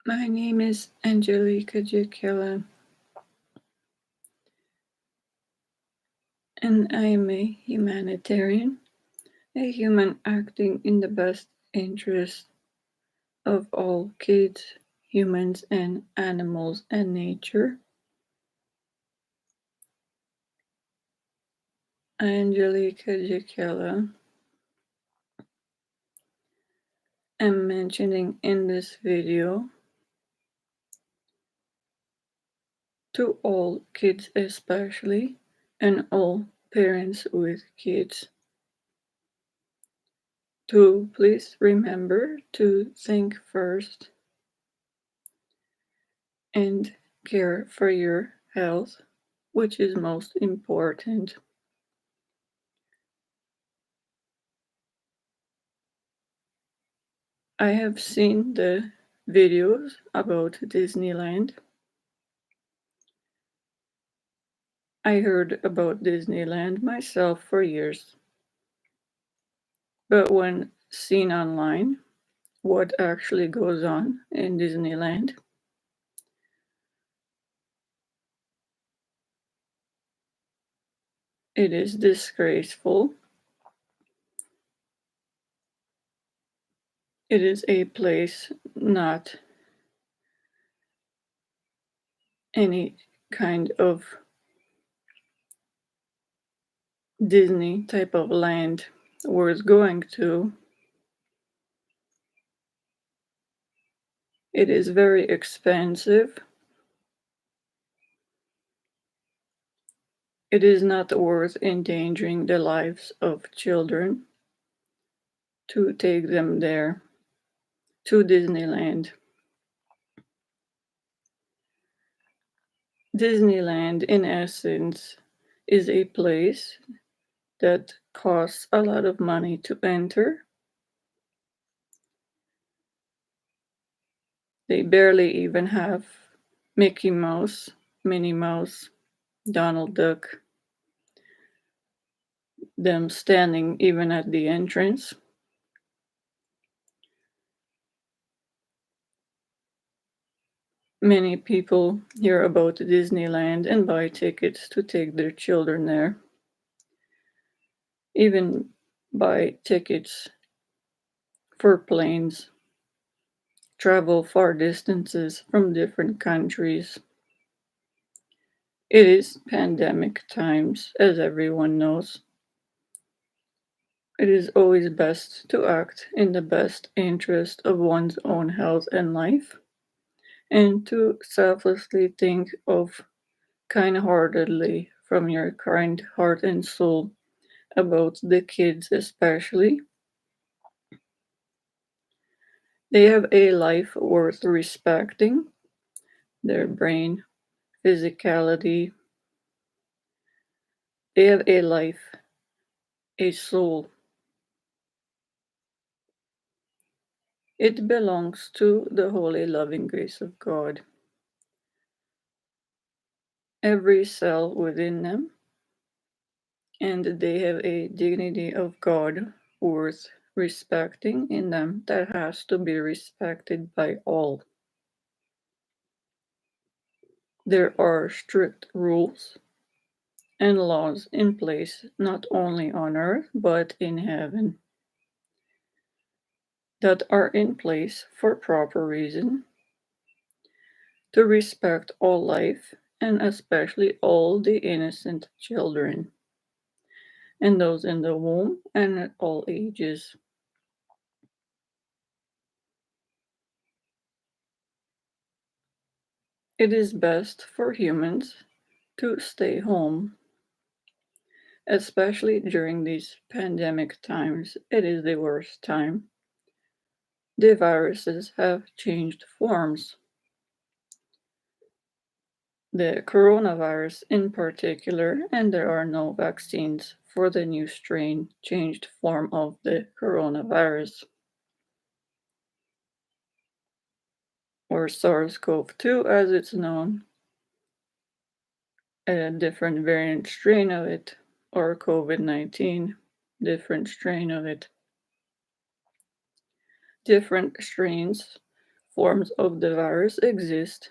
My name is Angelica Jacquella, and I am a humanitarian, a human acting in the best interest of all kids, humans, and animals and nature. Angelica Jacquella am mentioning in this video to all kids especially, and all parents with kids, to please remember to think first and care for your health, which is most important. I have seen the videos about Disneyland. I heard about Disneyland myself for years, but when seen online, what actually goes on in Disneyland, it is disgraceful. It is a place not any kind of Disney type of land worth going to. It is very expensive. It is not worth endangering the lives of children to take them there to Disneyland. Disneyland, in essence, is a place that costs a lot of money to enter. They barely even have Mickey Mouse, Minnie Mouse, Donald Duck, them standing even at the entrance. Many people hear about Disneyland and buy tickets to take their children there. Even buy tickets for planes, travel far distances from different countries. It is pandemic times, as everyone knows. It is always best to act in the best interest of one's own health and life, and to selflessly think of kind-heartedly from your kind heart and soul about the kids especially. They have a life worth respecting, their brain, physicality. They have a life, a soul. It belongs to the holy loving grace of God. Every cell within them, and they have a dignity of God worth respecting in them that has to be respected by all. There are strict rules and laws in place not only on earth but in heaven that are in place for proper reason to respect all life and especially all the innocent children and those in the womb and at all ages. It is best for humans to stay home, especially during these pandemic times. It is the worst time. The viruses have changed forms. The coronavirus in particular, and there are no vaccines for the new strain changed form of the coronavirus, or SARS-CoV-2 as it's known, a different variant strain of it, or COVID-19, different strain of it. Different strains forms of the virus exist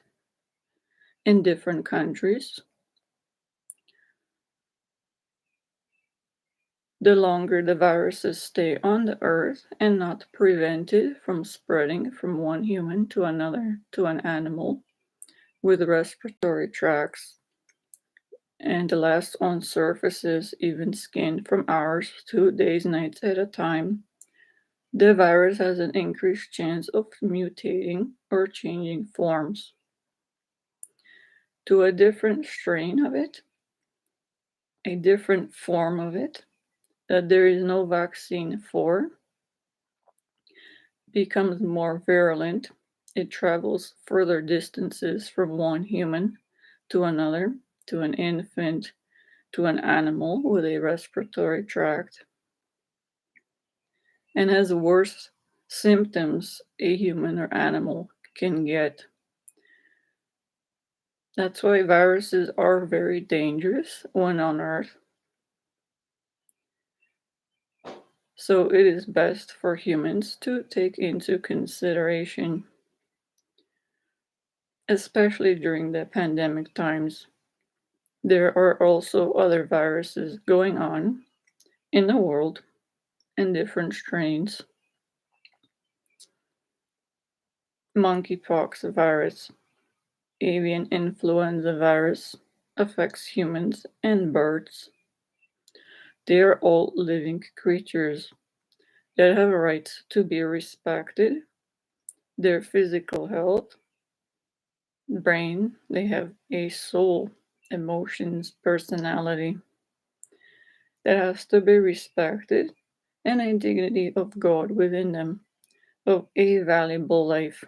in different countries. The longer the viruses stay on the earth and not prevented from spreading from one human to another to an animal with respiratory tracts and last on surfaces, even skin, from hours to days, nights at a time, the virus has an increased chance of mutating or changing forms to a different strain of it, a different form of it that there is no vaccine for, becomes more virulent. It travels further distances from one human to another, to an infant, to an animal with a respiratory tract, and has worse symptoms a human or animal can get. That's why viruses are very dangerous when on Earth. So it is best for humans to take into consideration, especially during the pandemic times. There are also other viruses going on in the world in different strains. Monkeypox virus, avian influenza virus affects humans and birds. They are all living creatures that have rights to be respected. Their physical health, brain, they have a soul, emotions, personality that has to be respected, and a dignity of God within them, of a valuable life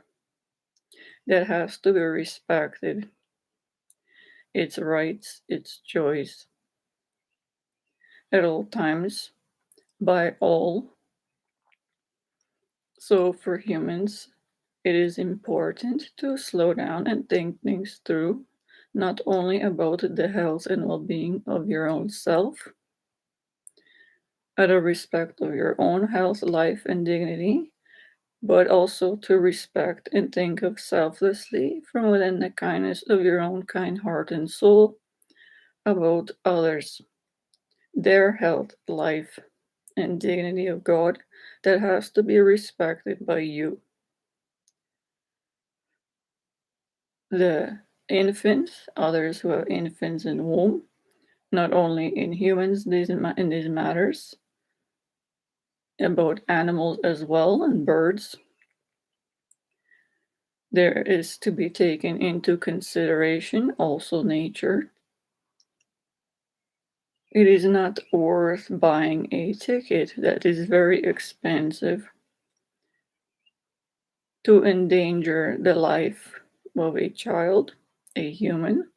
that has to be respected, its rights, its joys, at all times, by all. So, for humans, it is important to slow down and think things through, not only about the health and well being of your own self, out of respect of your own health, life, and dignity, but also to respect and think of selflessly from within the kindness of your own kind heart and soul about others, their health, life, and dignity of God that has to be respected by you. The infants, others who have infants in womb, not only in humans, in these matters, about animals as well and birds, there is to be taken into consideration also nature. It is not worth buying a ticket that is very expensive to endanger the life of a child, a human.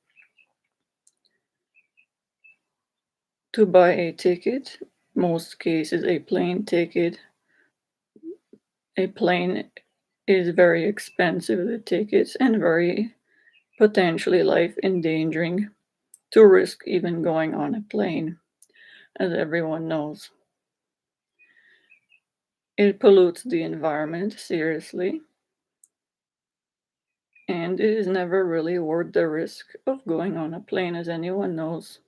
To buy a ticket, most cases a plane ticket, a plane is very expensive, the tickets, and very potentially life endangering to risk even going on a plane, as everyone knows. It pollutes the environment seriously, and it is never really worth the risk of going on a plane, as anyone knows.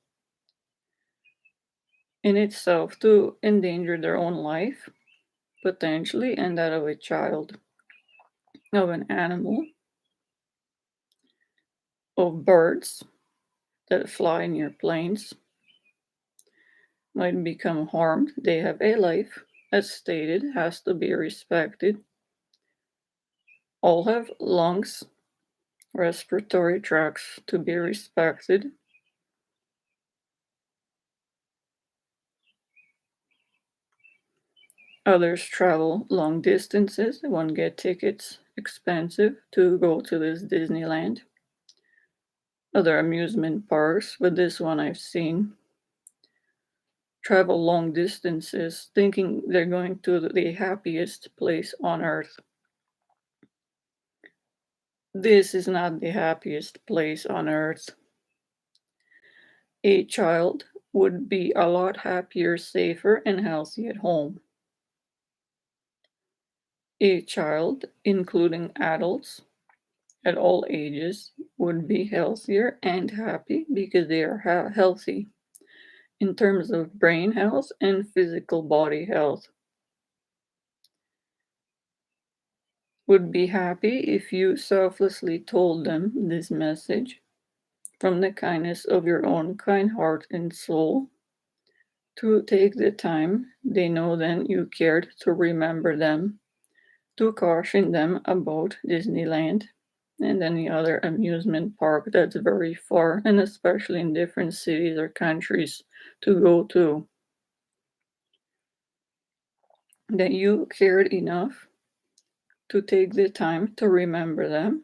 In itself, to endanger their own life, potentially, and that of a child, of an animal, of birds that fly near planes, might become harmed. They have a life, as stated, has to be respected. All have lungs, respiratory tracts to be respected. Others travel long distances. One get tickets expensive to go to this Disneyland. Other amusement parks, but this one I've seen travel long distances thinking they're going to the happiest place on earth. This is not the happiest place on earth. A child would be a lot happier, safer, and healthy at home. A child, including adults at all ages, would be healthier and happy because they are healthy in terms of brain health and physical body health. Would be happy if you selflessly told them this message from the kindness of your own kind heart and soul, to take the time they know then you cared to remember them, to caution them about Disneyland and any other amusement park that's very far, and especially in different cities or countries to go to. That you cared enough to take the time to remember them,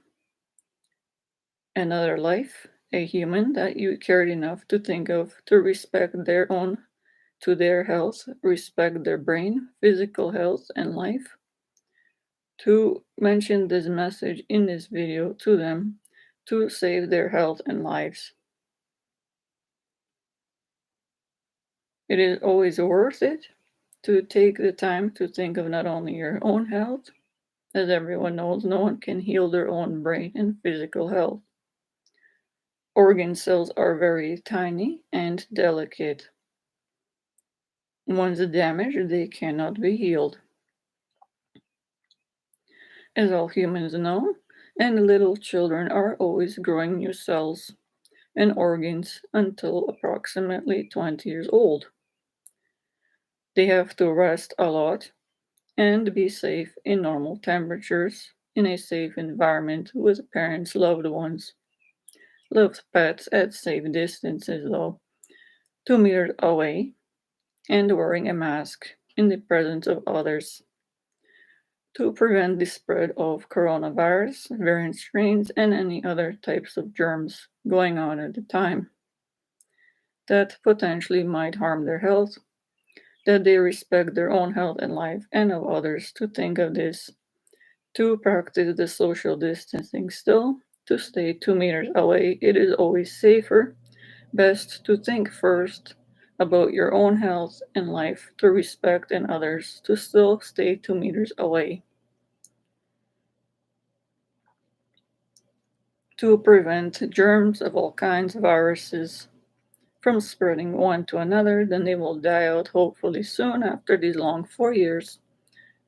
another life, a human that you cared enough to think of, to respect their own, to their health, respect their brain, physical health, and life, to mention this message in this video to them to save their health and lives. It is always worth it to take the time to think of not only your own health, as everyone knows, no one can heal their own brain and physical health. Organ cells are very tiny and delicate. Once damaged, they cannot be healed. As all humans know, and little children are always growing new cells and organs until approximately 20 years old. They have to rest a lot and be safe in normal temperatures, in a safe environment with parents, loved ones, loved pets at safe distances though, 2 meters away, and wearing a mask in the presence of others to prevent the spread of coronavirus, variant strains, and any other types of germs going on at the time that potentially might harm their health, that they respect their own health and life and of others, to think of this, to practice the social distancing still, to stay 2 meters away. It is always safer, best to think first about your own health and life, to respect and others, to still stay 2 meters away. To prevent germs of all kinds of viruses from spreading one to another, then they will die out hopefully soon after these long 4 years,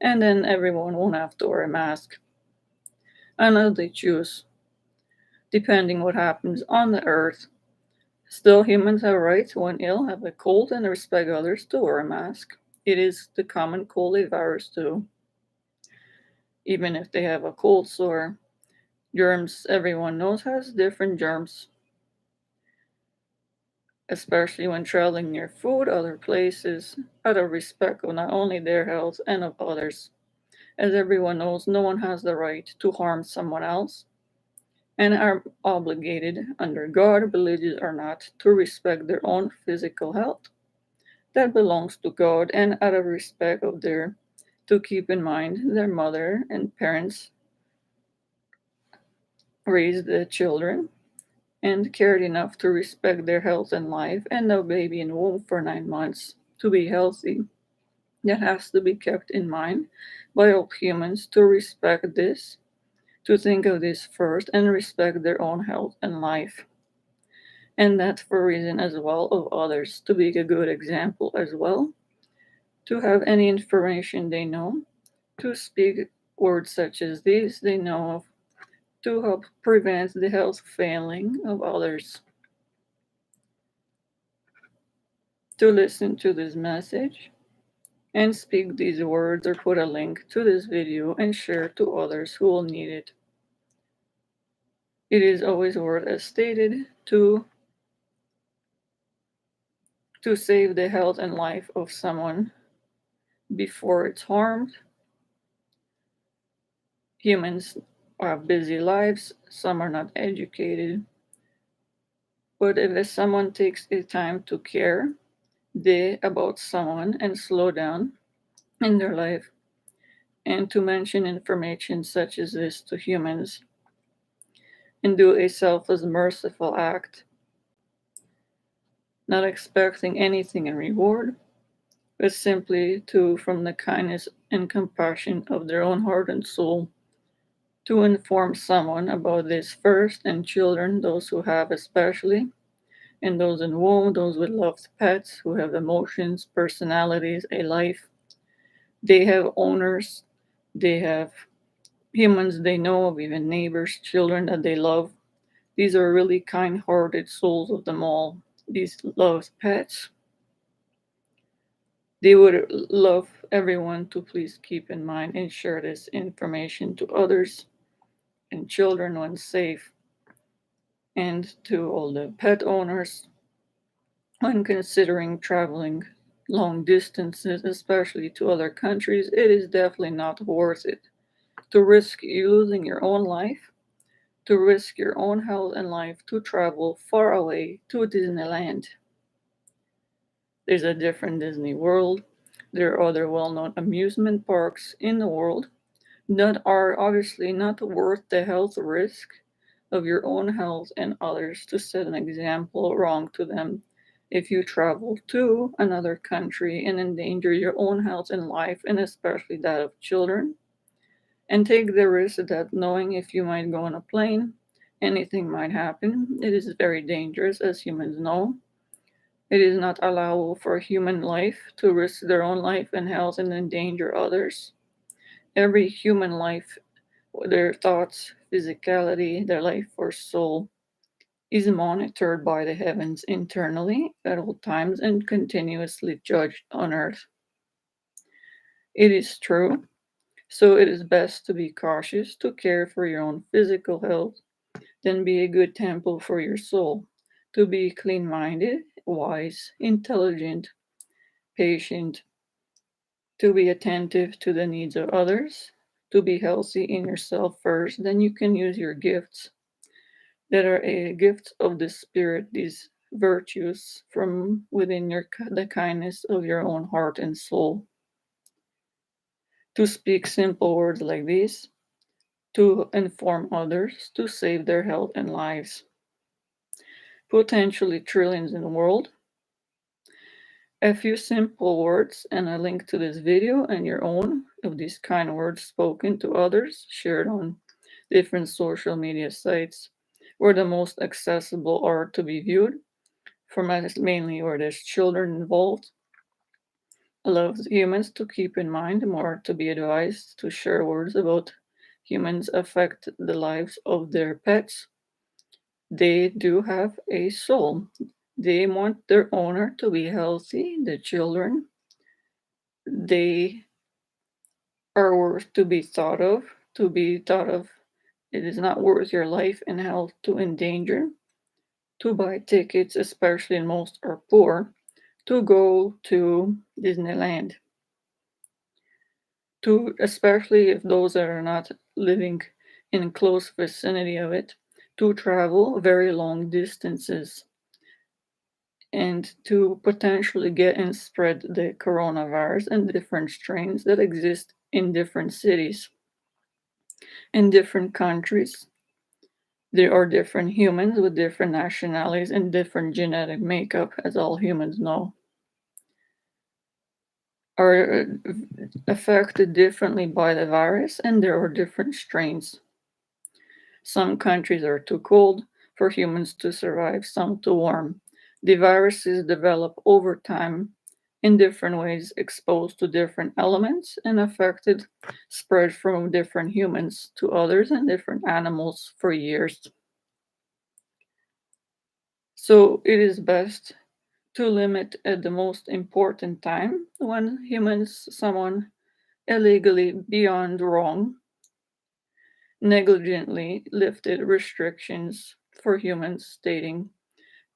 and then everyone won't have to wear a mask unless they choose, depending what happens on the earth. Still, humans have rights when ill, have a cold, and respect others to wear a mask. It is the common cold a virus too. Even if they have a cold sore, germs, everyone knows, has different germs, especially when traveling near food, other places, out of respect of not only their health and of others. As everyone knows, no one has the right to harm someone else, and are obligated, under God, religious or not, to respect their own physical health. That belongs to God, and out of respect of their, to keep in mind their mother and parents raised the children and cared enough to respect their health and life, and the baby in womb for 9 months to be healthy. That has to be kept in mind by all humans, to respect this, to think of this first, and respect their own health and life. And that's for reason as well of others, to be a good example as well, to have any information they know, to speak words such as these they know of, to help prevent the health failing of others. To listen to this message and speak these words, or put a link to this video and share to others who will need it. It is always worth, as stated, to save the health and life of someone before it's harmed. Humans have busy lives, some are not educated, but if someone takes the time to care about someone and slow down in their life, and to mention information such as this to humans, and do a selfless, merciful act, not expecting anything in reward, but simply to, from the kindness and compassion of their own heart and soul to inform someone about this first, and children, those who have especially, and those in womb, those with loved pets who have emotions, personalities, a life. They have owners, they have humans they know of, even neighbors, children that they love. These are really kind hearted souls of them all. These loved pets. They would love everyone to please keep in mind and share this information to others and children when safe, and to all the pet owners when considering traveling long distances, especially to other countries. It is definitely not worth it to risk you losing your own life, to risk your own health and life to travel far away to Disneyland. There's a different Disney World. There are other well known amusement parks in the world that are obviously not worth the health risk of your own health and others to set an example wrong to them if you travel to another country and endanger your own health and life, and especially that of children. And take the risk that knowing if you might go on a plane, anything might happen. It is very dangerous, as humans know. It is not allowable for human life to risk their own life and health and endanger others. Every human life, their thoughts, physicality, their life or soul, is monitored by the heavens internally at all times and continuously judged on earth. It is true. So it is best to be cautious, to care for your own physical health, then be a good temple for your soul, to be clean minded, wise, intelligent, patient, to be attentive to the needs of others, to be healthy in yourself first. Then you can use your gifts that are a gift of the Spirit, these virtues from within the kindness of your own heart and soul. To speak simple words like these, to inform others, to save their health and lives. Potentially trillions in the world. A few simple words and a link to this video and your own of these kind words spoken to others, shared on different social media sites where the most accessible are to be viewed, formats mainly where there's children involved. Allows humans to keep in mind, more to be advised to share words about humans affect the lives of their pets. They do have a soul. They want their owner to be healthy, the children. They are worth to be thought of, to be thought of. It is not worth your life and health to endanger, to buy tickets, especially and most are poor, to go to Disneyland. To especially if those that are not living in close vicinity of it, to travel very long distances and to potentially get and spread the coronavirus and different strains that exist in different cities, in different countries. There are different humans with different nationalities and different genetic makeup, as all humans know, are affected differently by the virus, and there are different strains. Some countries are too cold for humans to survive, some too warm. The viruses develop over time in different ways, exposed to different elements, and affected spread from different humans to others and different animals for years. So it is best to limit at the most important time when humans, someone illegally beyond wrong, negligently lifted restrictions for humans, stating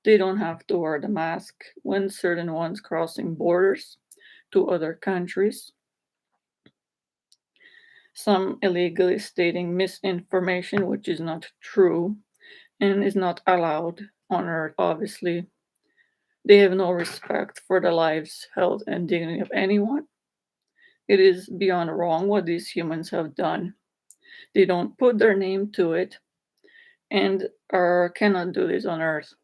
they don't have to wear the mask when certain ones crossing borders to other countries. Some illegally stating misinformation, which is not true and is not allowed on Earth, obviously. They have no respect for the lives, health, and dignity of anyone. It is beyond wrong what these humans have done. They don't put their name to it and cannot do this on Earth.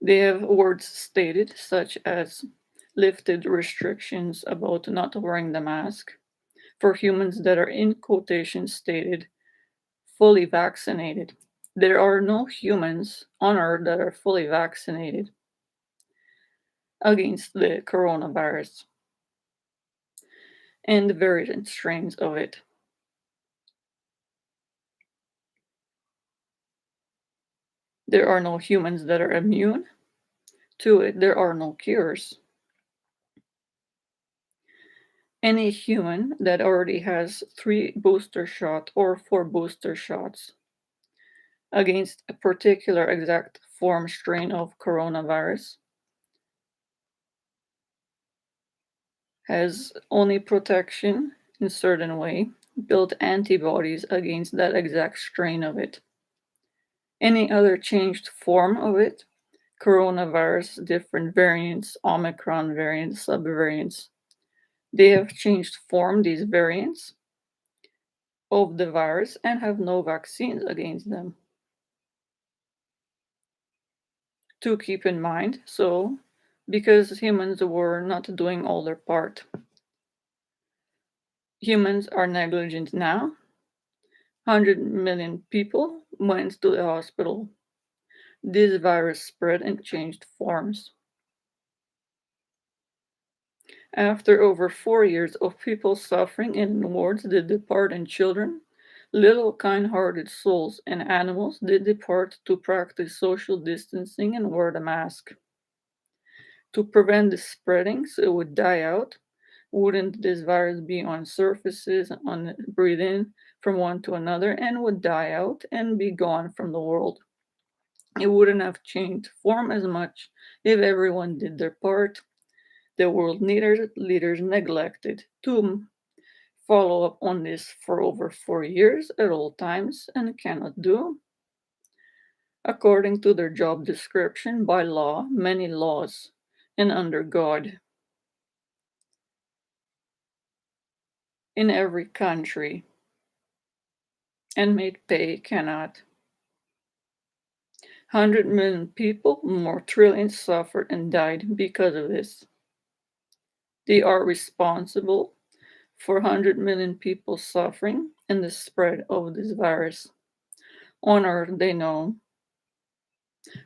They have words stated such as lifted restrictions about not wearing the mask for humans that are in quotation stated fully vaccinated. There are no humans on Earth that are fully vaccinated against the coronavirus and the variant strains of it. There are no humans that are immune to it. There are no cures. Any human that already has 3 booster shots or 4 booster shots against a particular exact form strain of coronavirus has only protection in certain way, built antibodies against that exact strain of it. Any other changed form of it, coronavirus, different variants, Omicron variants, subvariants, they have changed form, these variants of the virus, and have no vaccines against them. To keep in mind, so because humans were not doing all their part. Humans are negligent now. 100 million people went to the hospital. This virus spread and changed forms. After over 4 years of people suffering in wards did depart and children, little kind-hearted souls and animals did depart to practice social distancing and wear the mask. To prevent the spreading so it would die out, wouldn't this virus be on surfaces, on breathe in from one to another, and would die out and be gone from the world? It wouldn't have changed form as much if everyone did their part. The world leaders neglected to follow up on this for over 4 years at all times and cannot do, according to their job description by law, many laws, and under God. In every country, and made pay cannot. 100 million people, more trillions, suffered and died because of this. They are responsible for 100 million people suffering and the spread of this virus. On Earth, they know,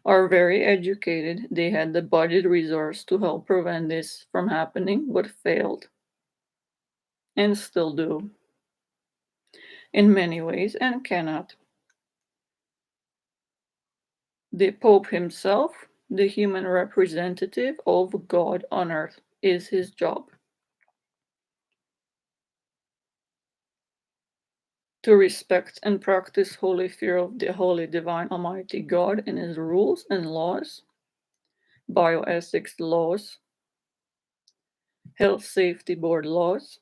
are very educated. They had the budget resource to help prevent this from happening, but failed. And still do. In many ways, and cannot. The Pope himself, the human representative of God on earth, is his job. To respect and practice holy fear of the holy divine almighty God and his rules and laws, bioethics laws, health safety board laws,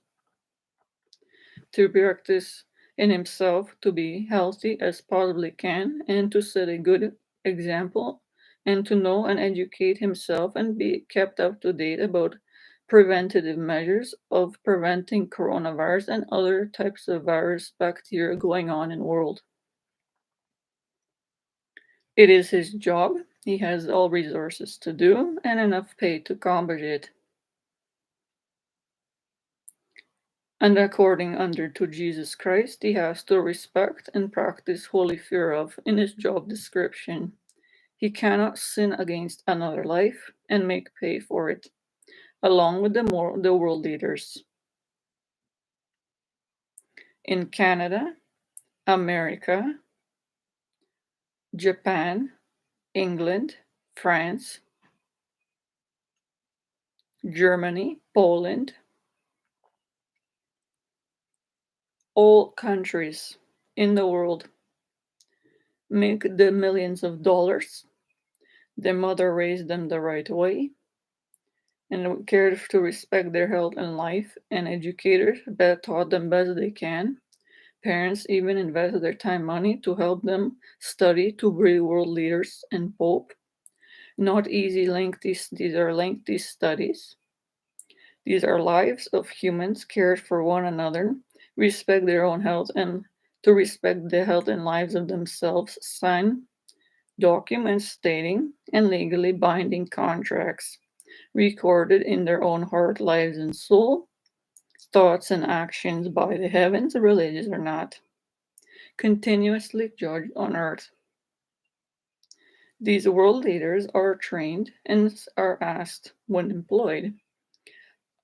to practice in himself to be healthy as possibly can and to set a good example and to know and educate himself and be kept up to date about preventative measures of preventing coronavirus and other types of virus bacteria going on in the world. It is his job. He has all resources to do and enough pay to combat it. And according under to Jesus Christ, he has to respect and practice holy fear of in his job description. He cannot sin against another life and make pay for it, along with the world leaders. In Canada, America, Japan, England, France, Germany, Poland, all countries in the world make the millions of dollars. Their mother raised them the right way and cared to respect their health and life, and educators taught them best they can. Parents even invested their time money to help them study to be world leaders and pope. Not easy, lengthy, these are lengthy studies. These are lives of humans cared for one another, respect their own health, and to respect the health and lives of themselves, sign documents stating and legally binding contracts recorded in their own heart, lives, and soul, thoughts and actions by the heavens, religious or not, continuously judged on earth. These world leaders are trained and are asked when employed,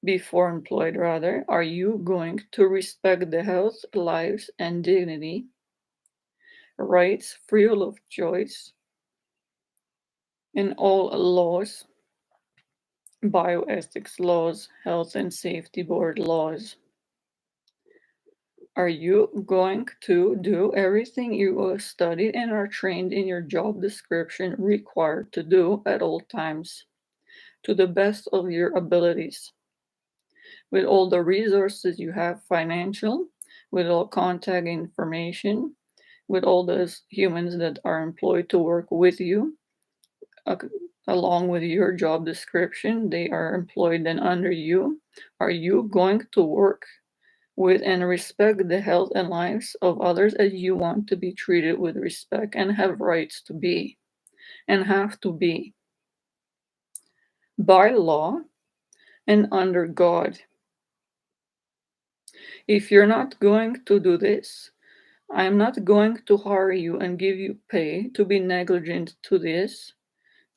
before employed rather, are you going to respect the health, lives, and dignity, rights, freedom of choice, and all laws, bioethics laws, health and safety board laws? Are you going to do everything you studied and are trained in your job description required to do at all times, to the best of your abilities, with all the resources you have financial, with all contact information, with all those humans that are employed to work with you, uh, along with your job description, they are employed then under you? Are you going to work with and respect the health and lives of others as you want to be treated with respect and have rights to be and have to be by law and under God? If you're not going to do this, I'm not going to hire you and give you pay to be negligent to this,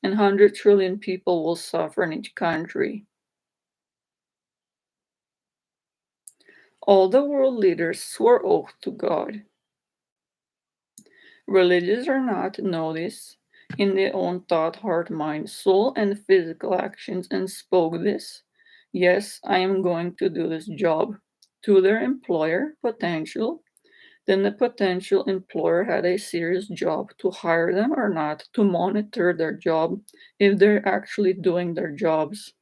and 100 trillion people will suffer in each country. All the world leaders swore oath to God. Religious or not, know this in their own thought, heart, mind, soul, and physical actions, and spoke this. Yes, I am going to do this job to their employer, potential. Then the potential employer had a serious job to hire them or not, to monitor their job if they're actually doing their jobs,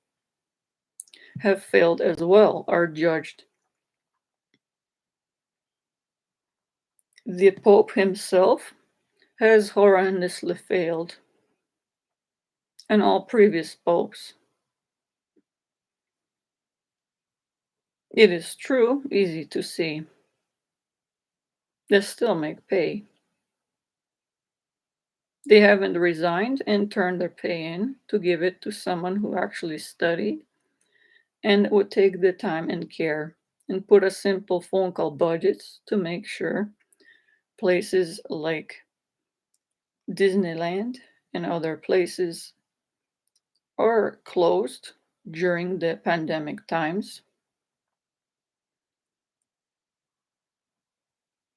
have failed as well, are judged. The Pope himself has horrendously failed, and all previous popes. It is true, easy to see. They still make pay. They haven't resigned and turned their pay in to give it to someone who actually studied and would take the time and care and put a simple phone call budgets to make sure places like Disneyland and other places are closed during the pandemic times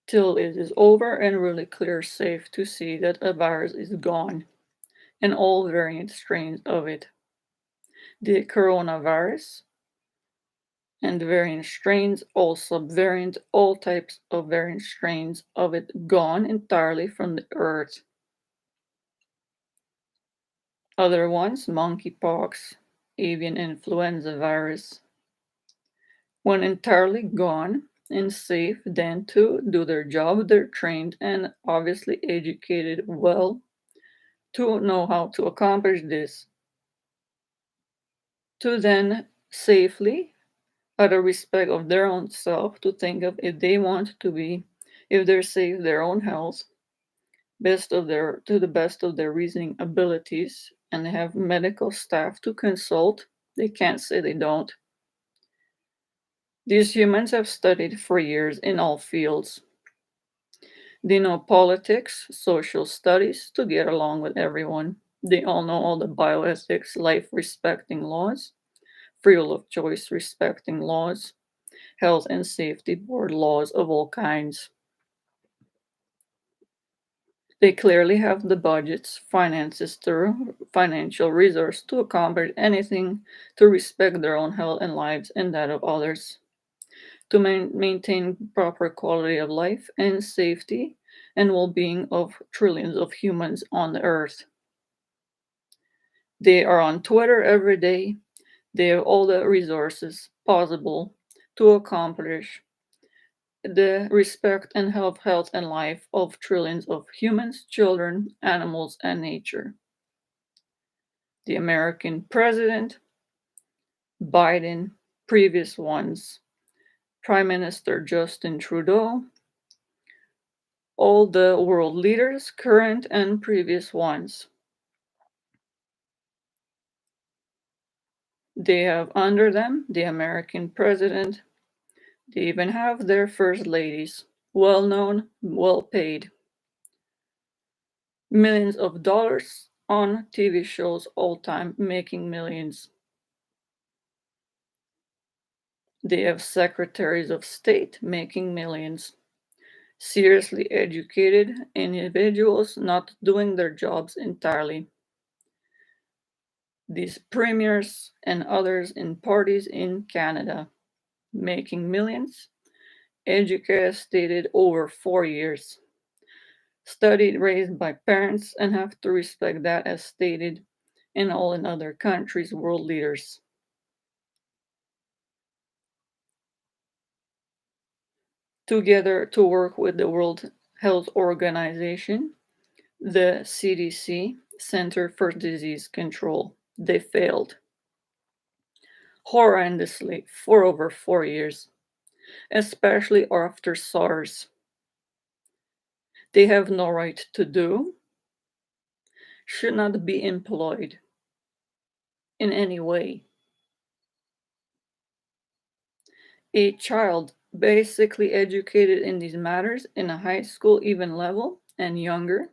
till it is over and really clear safe to see that a virus is gone and all variant strains of it. The coronavirus and variant strains, all subvariant, all types of variant strains of it gone entirely from the earth. Other ones, monkeypox, avian influenza virus, when entirely gone and safe then to do their job, they're trained and obviously educated well to know how to accomplish this, to then safely, out of respect of their own self, to think of if they want to be, if they're safe, their own health, best of their to the best of their reasoning abilities, and they have medical staff to consult. They can't say they don't. These humans have studied for years in all fields. They know politics, social studies to get along with everyone. They all know all the bioethics, life respecting laws, freedom of choice respecting laws, health and safety board laws of all kinds. They clearly have the budgets, finances through financial resource to accomplish anything to respect their own health and lives and that of others, to maintain proper quality of life and safety and well-being of trillions of humans on the earth. They are on Twitter every day. They have all the resources possible to accomplish the respect and health and life of trillions of humans, children, animals, and nature. The American president, Biden, previous ones, Prime Minister Justin Trudeau, All the world leaders, current and previous ones. They have under them the American president. They even have their first ladies, well known, well paid. Millions of dollars on TV shows all time, making millions. They have secretaries of state making millions. Seriously educated individuals not doing their jobs entirely. These premiers and others in parties in Canada making millions, educated over 4 years, studied, raised by parents, and have to respect that as stated in all in other countries' world leaders. Together to work with the World Health Organization, the CDC, Center for Disease Control. They failed horrendously for over 4 years, especially after SARS. They have no right to do, should not be employed in any way. A child basically educated in these matters in a high school even level and younger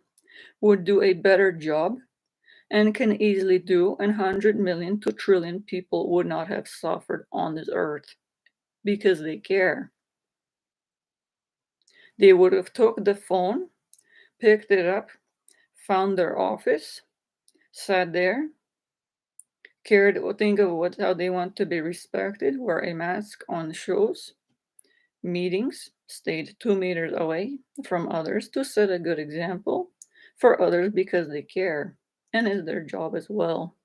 would do a better job and can easily do, and 100 million to trillion people would not have suffered on this earth because they care. They would have took the phone, picked it up, found their office, sat there, cared, think of how they want to be respected, wear a mask on shows, meetings, stayed 2 meters away from others to set a good example for others because they care, and it's their job as well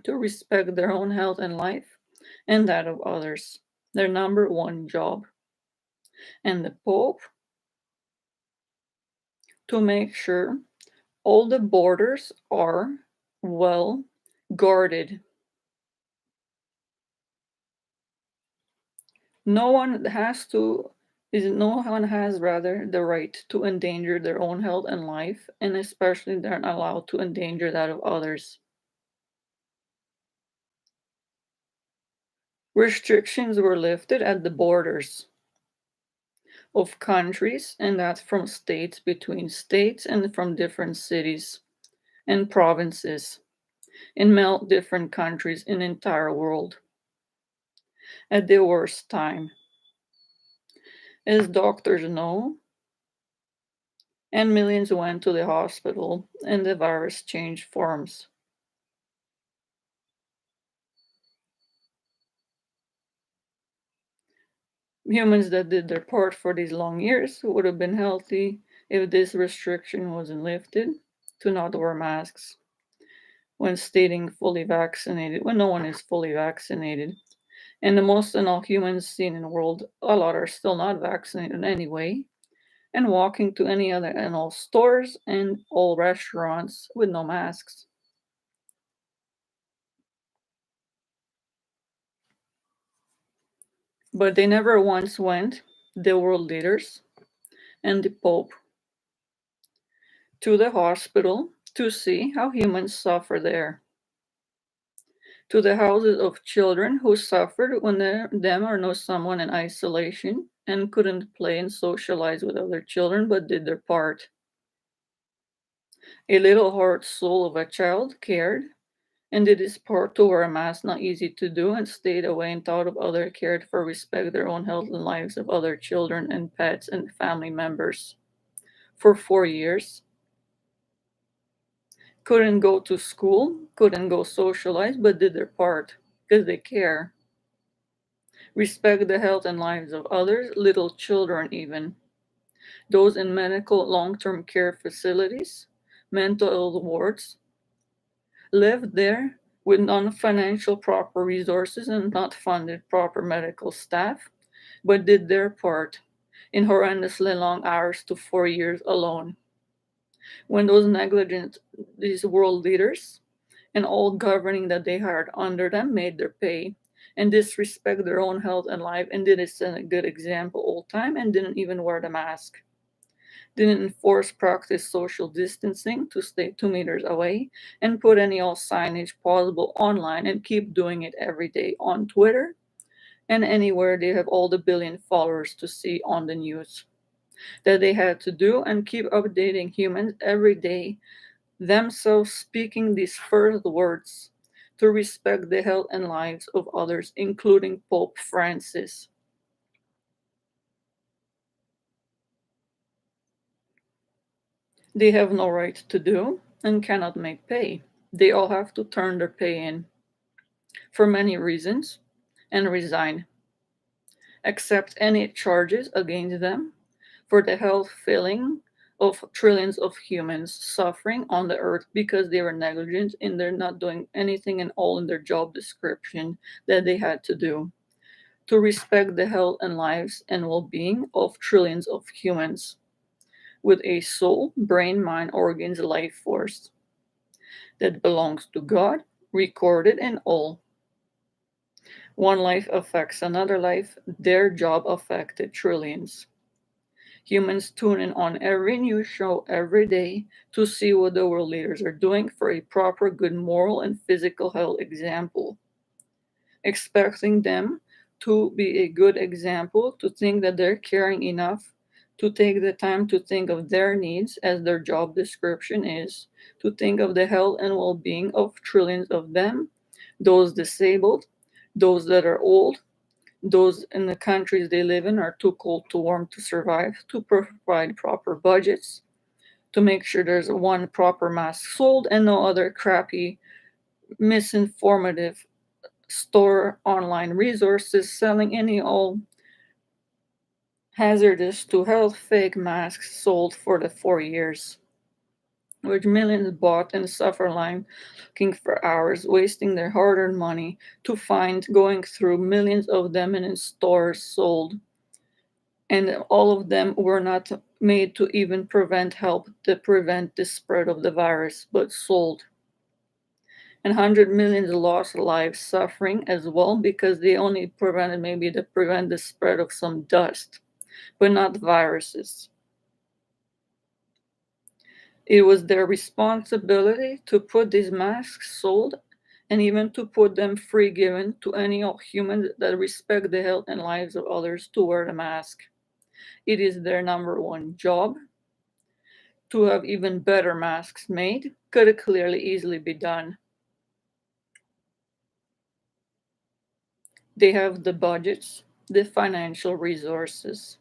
to respect their own health and life and that of others. Their number one job. And the Pope to make sure all the borders are well guarded. No one has to no one has rather the right to endanger their own health and life, and especially they're not allowed to endanger that of others. Restrictions were lifted at the borders of countries, and that's from states, between states, and from different cities and provinces in different countries in the entire world at the worst time. As doctors know, and millions went to the hospital and the virus changed forms. Humans that did their part for these long years would have been healthy if this restriction wasn't lifted to not wear masks when stating fully vaccinated, when no one is fully vaccinated. And the most and all humans seen in the world, a lot are still not vaccinated anyway, and walking to any other and all stores and all restaurants with no masks. But they never once went, the world leaders and the Pope, to the hospital to see how humans suffer there, to the houses of children who suffered when them or know someone in isolation and couldn't play and socialize with other children but did their part. A little heart soul of a child cared and did his part to wear a mask, not easy to do, and stayed away and thought of other, cared for, respect their own health and lives of other children and pets and family members. For 4 years, couldn't go to school, couldn't go socialize, but did their part because they care. Respect the health and lives of others, little children even. Those in medical long-term care facilities, mental health wards, lived there with non-financial proper resources and not funded proper medical staff, but did their part in horrendously long hours to 4 years alone. When those negligent, these world leaders and all governing that they hired under them made their pay and disrespect their own health and life and didn't set a good example all time and didn't even wear the mask. didn't enforce practice social distancing to stay 2 meters away, and put any old signage possible online and keep doing it every day on Twitter and anywhere they have all the billion followers to see on the news. That they had to do and keep updating humans every day, themselves speaking these first words to respect the health and lives of others, including Pope Francis. They have no right to do and cannot make pay. They all have to turn their pay in for many reasons and resign, accept any charges against them for the health failing of trillions of humans suffering on the earth because they were negligent in their not doing anything and all in their job description that they had to do to respect the health and lives and well-being of trillions of humans with a soul, brain, mind, organs, life force that belongs to God, recorded in all. One life affects another life, their job affected trillions. Humans tune in on every news show every day to see what the world leaders are doing for a proper good moral and physical health example, expecting them to be a good example, to think that they're caring enough, to take the time to think of their needs as their job description is, to think of the health and well being of trillions of them, those disabled, those that are old, those in the countries they live in are too cold to warm to survive, to provide proper budgets, to make sure there's one proper mask sold and no other crappy, misinformative store online resources selling any old hazardous to health fake masks sold for the 4 years, which millions bought and suffer line looking for hours, wasting their hard-earned money to find, going through millions of them and in stores sold. And all of them were not made to even help to prevent the spread of the virus, but sold. And 100 millions lost lives suffering as well because they only prevented maybe to prevent the spread of some dust, but not viruses. It was their responsibility to put these masks sold and even to put them free given to any human that respect the health and lives of others to wear the mask. It is their number one job to have even better masks made. Could clearly easily be done. They have the budgets, the financial resources.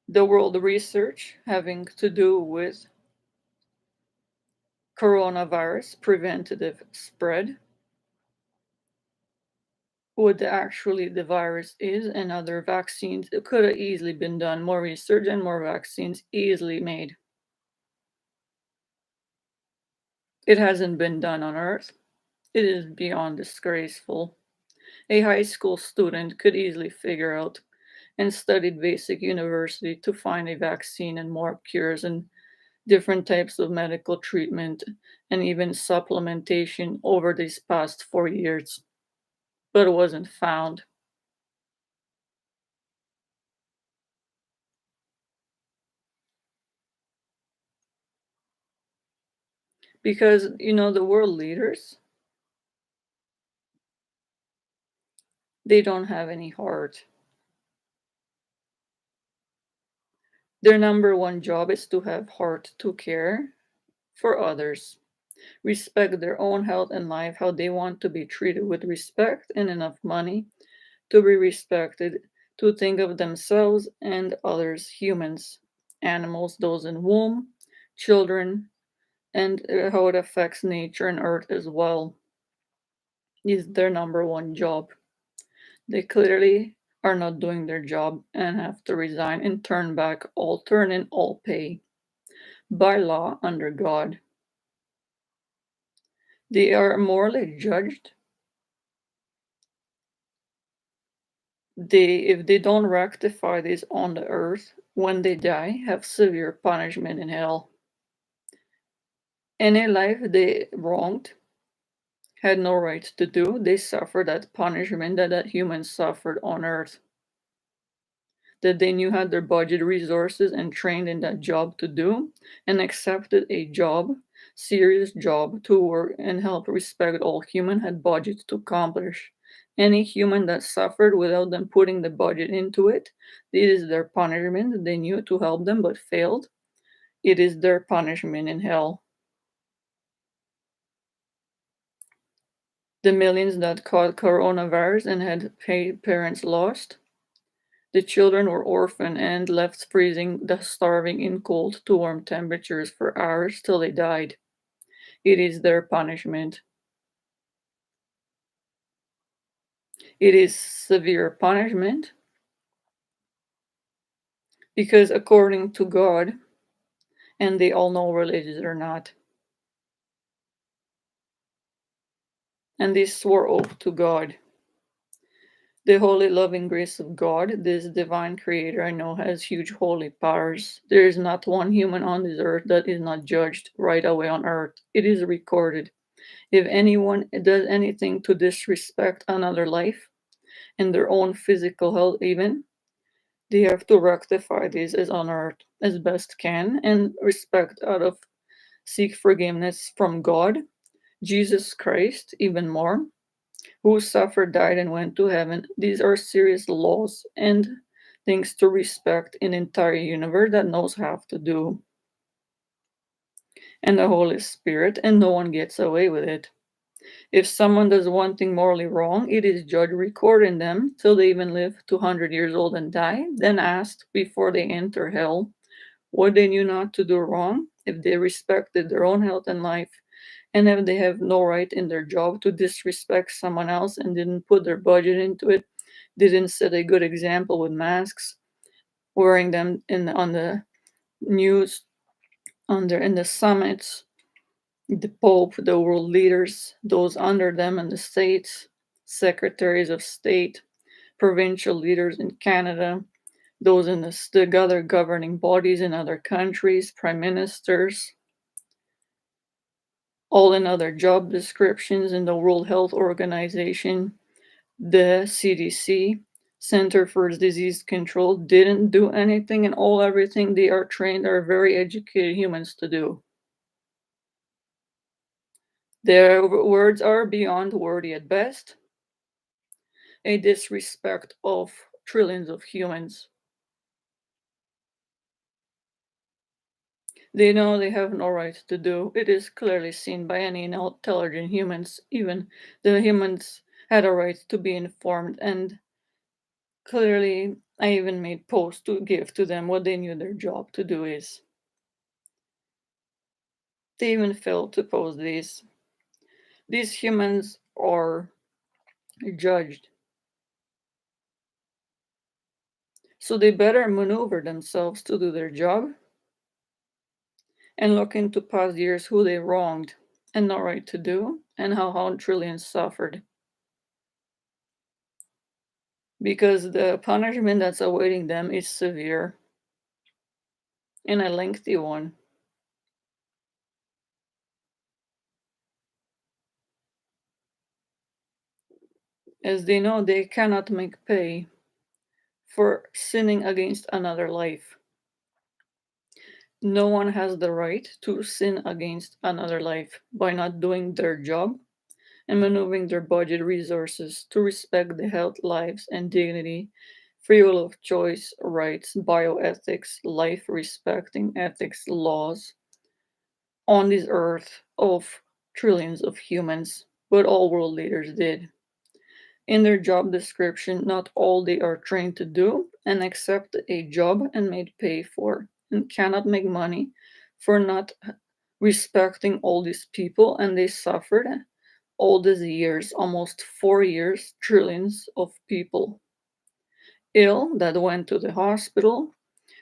The world research having to do with coronavirus preventative spread, what actually the virus is, and other vaccines. It could have easily been done. More research and more vaccines easily made. It hasn't been done on Earth. It is beyond disgraceful. A high school student could easily figure out and studied basic university to find a vaccine and more cures and different types of medical treatment and even supplementation over these past 4 years, but it wasn't found because the world leaders, they don't have any heart. Their number one job is to have heart to care for others, respect their own health and life, how they want to be treated with respect and enough money to be respected, to think of themselves and others, humans, animals, those in womb, children, and how it affects nature and earth as well is their number one job. They clearly are not doing their job and have to resign and turn in all pay by law under God. They are morally judged. If they don't rectify this on the earth, when they die, have severe punishment in hell. Any life they wronged had no right to do. They suffered that punishment that humans suffered on Earth. That they knew had their budget resources and trained in that job to do, and accepted a job, serious job, to work and help respect all human had budget to accomplish. Any human that suffered without them putting the budget into it, it is their punishment. They knew to help them but failed. It is their punishment in hell. The millions that caught coronavirus and had parents lost. The children were orphaned and left freezing, starving in cold to warm temperatures for hours till they died. It is their punishment. It is severe punishment because, according to God, and they all know religious or not, and they swore oath to God. The holy loving grace of God, this divine creator I know, has huge holy powers. There is not one human on this earth that is not judged right away on earth. It is recorded. If anyone does anything to disrespect another life and their own physical health, even, they have to rectify this as on earth as best can and respect out of seek forgiveness from God, Jesus Christ, even more, who suffered, died, and went to heaven. These are serious laws and things to respect in the entire universe that knows how to do. And the Holy Spirit, and no one gets away with it. If someone does one thing morally wrong, it is judged recording them till they even live to 100 years old and die, then asked before they enter hell what they knew not to do wrong, if they respected their own health and life, and if they have no right in their job to disrespect someone else and didn't put their budget into it, didn't set a good example with masks, wearing them on the news, in the summits, the Pope, the world leaders, those under them in the states, secretaries of state, provincial leaders in Canada, those in the other governing bodies in other countries, prime ministers, all in other job descriptions in the World Health Organization, the CDC, Center for Disease Control, didn't do anything, and all everything they are trained are very educated humans to do. Their words are beyond wordy at best, a disrespect of trillions of humans. They know they have no right to do. It is clearly seen by any intelligent humans. Even the humans had a right to be informed, and clearly I even made posts to give to them what they knew their job to do is. They even failed to post these. These humans are judged. So they better maneuver themselves to do their job and look into past years who they wronged and not right to do and how trillions suffered. Because the punishment that's awaiting them is severe and a lengthy one. As they know they cannot make pay for sinning against another life. No one has the right to sin against another life by not doing their job and maneuvering their budget resources to respect the health, lives, and dignity, free will of choice, rights, bioethics, life respecting ethics laws on this earth of trillions of humans, but all world leaders did. In their job description, not all they are trained to do and accept a job and made pay for, and cannot make money for not respecting all these people, and they suffered all these years, almost 4 years, trillions of people ill that went to the hospital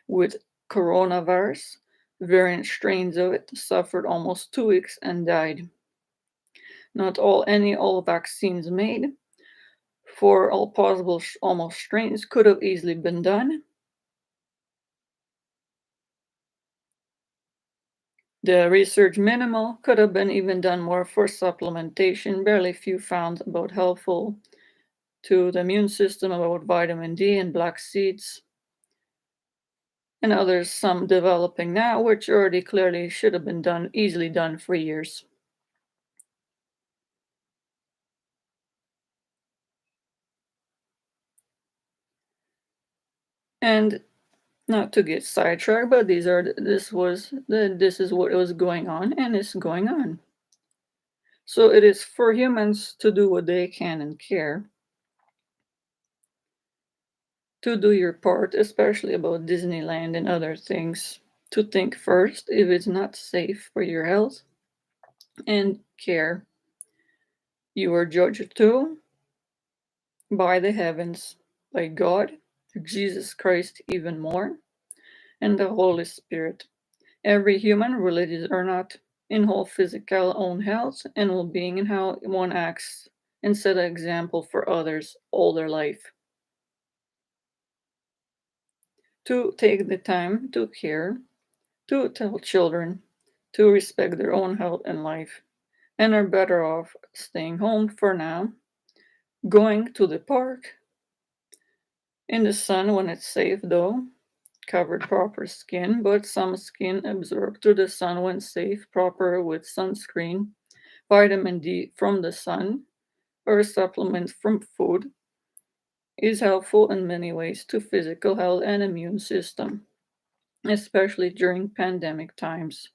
with coronavirus, variant strains of it, suffered almost 2 weeks and died. Not all vaccines made for all possible almost strains could have easily been done. The research minimal, could have been even done more for supplementation, barely few found about helpful to the immune system about vitamin D and black seeds, and others, some developing now, which already clearly should have been done, easily done for years. And not to get sidetracked, but this is what was going on and is going on. So it is for humans to do what they can and care, to do your part, especially about Disneyland and other things, to think first if it's not safe for your health and care. You are judged too by the heavens, by God, Jesus Christ even more, and the Holy Spirit. Every human, religious or not, in whole physical own health and well-being and how one acts and set an example for others all their life. To take the time to care, to tell children to respect their own health and life, and are better off staying home for now, going to the park, in the sun when it's safe though, covered proper skin, but some skin absorbed to the sun when safe, proper with sunscreen, vitamin D from the sun, or supplements from food is helpful in many ways to physical health and immune system, especially during pandemic times.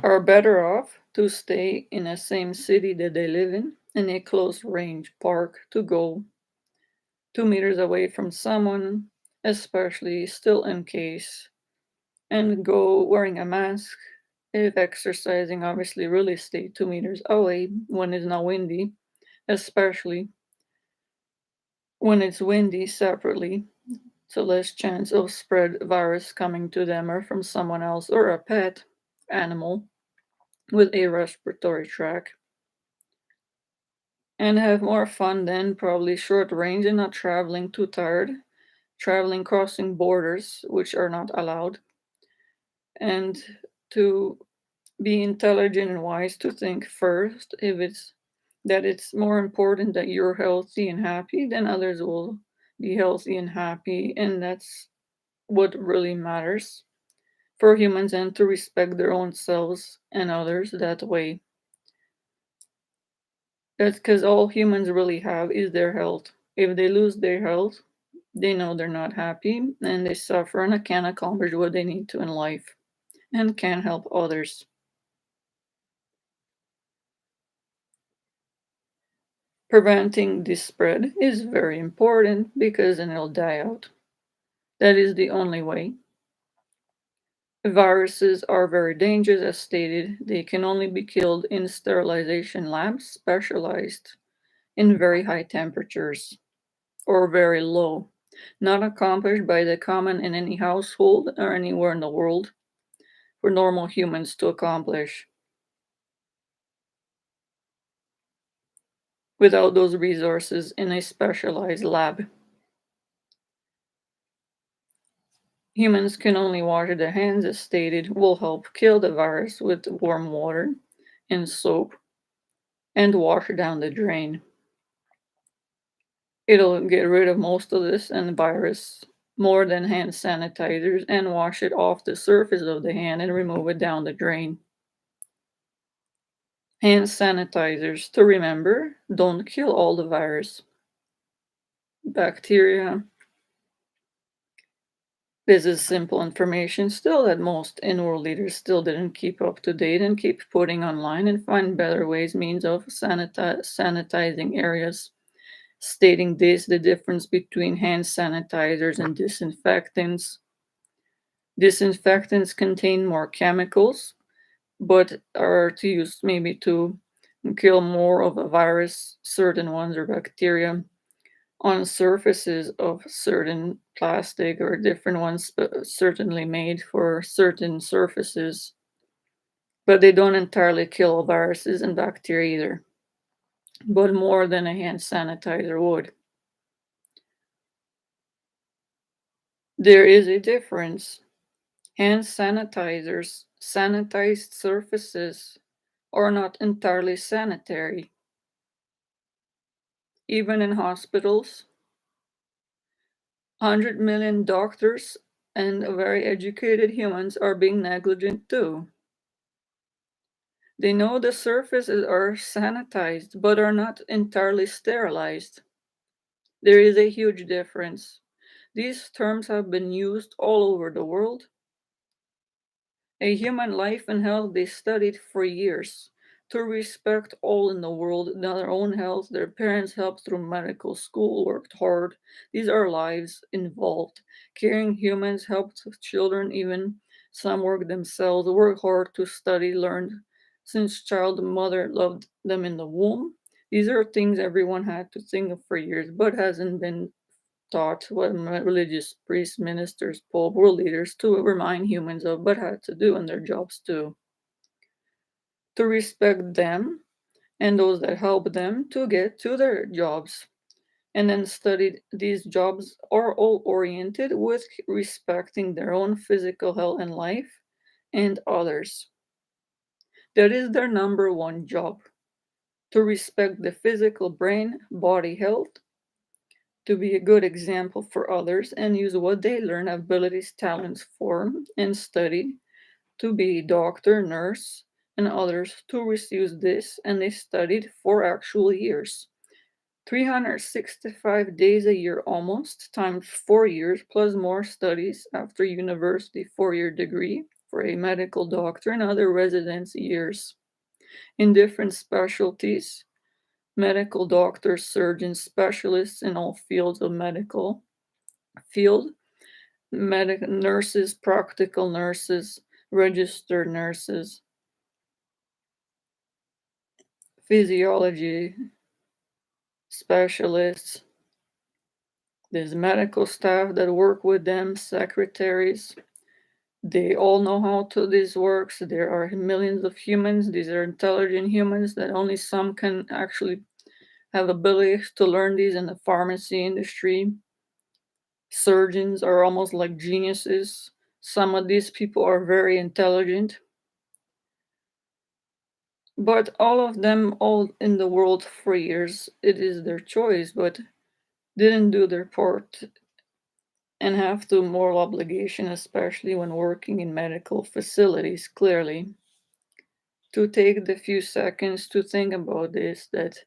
Are better off to stay in the same city that they live in a close range park to go 2 meters away from someone, especially still in case, and go wearing a mask. If exercising, obviously, really stay 2 meters away when it's not windy, especially when it's windy separately, so less chance of spread virus coming to them or from someone else or a pet animal with a respiratory tract. And have more fun then, probably short range and not traveling too tired, traveling crossing borders, which are not allowed, and to be intelligent and wise to think first if it's more important that you're healthy and happy, then others will be healthy and happy, and that's what really matters for humans, and to respect their own selves and others that way. That's because all humans really have is their health. If they lose their health, they know they're not happy and they suffer and can't accomplish what they need to in life and can't help others. Preventing this spread is very important because then it'll die out. That is the only way. Viruses are very dangerous, as stated. They can only be killed in sterilization labs specialized in very high temperatures or very low, not accomplished by the common in any household or anywhere in the world for normal humans to accomplish. Without those resources in a specialized lab, humans can only wash their hands, as stated, will help kill the virus with warm water and soap and wash down the drain. It'll get rid of most of this and virus more than hand sanitizers and wash it off the surface of the hand and remove it down the drain. Hand sanitizers, to remember, don't kill all the virus. Bacteria. This is simple information still that most in-world leaders still didn't keep up to date and keep putting online and find better ways, means of sanitizing areas. Stating this, the difference between hand sanitizers and disinfectants. Disinfectants contain more chemicals, but are to use maybe to kill more of a virus, certain ones, or bacteria on surfaces of certain plastic or different ones, certainly made for certain surfaces. But they don't entirely kill viruses and bacteria either, but more than a hand sanitizer would. There is a difference. Hand sanitizers, sanitized surfaces, are not entirely sanitary. Even in hospitals, 100 million doctors and very educated humans are being negligent too. They know the surfaces are sanitized but are not entirely sterilized. There is a huge difference. These terms have been used all over the world. A human life and health they studied for years. To respect all in the world, their own health, their parents helped through medical school, worked hard. These are lives involved. Caring humans helped children, even some work themselves, work hard to study, learned since child mother loved them in the womb. These are things everyone had to think of for years, but hasn't been taught what religious priests, ministers, pope, world leaders to remind humans of, but had to do in their jobs too. To respect them and those that help them to get to their jobs. And then studied these jobs are all oriented with respecting their own physical health and life and others. That is their number one job to respect the physical brain body health, to be a good example for others and use what they learn, abilities, talents, form, and study to be doctor, nurse, and others to receive this, and they studied for actual years. 365 days a year almost, times 4 years, plus more studies after university 4 year degree for a medical doctor and other residency years in different specialties, medical doctors, surgeons, specialists in all fields of medical field, nurses, practical nurses, registered nurses, physiology specialists, there's medical staff that work with them, secretaries. They all know how to this works. There are millions of humans. These are intelligent humans that only some can actually have abilities to learn these in the pharmacy industry. Surgeons are almost like geniuses. Some of these people are very intelligent. But all of them, all in the world for years, it is their choice, but didn't do their part and have to moral obligation, especially when working in medical facilities, clearly, to take the few seconds to think about this, that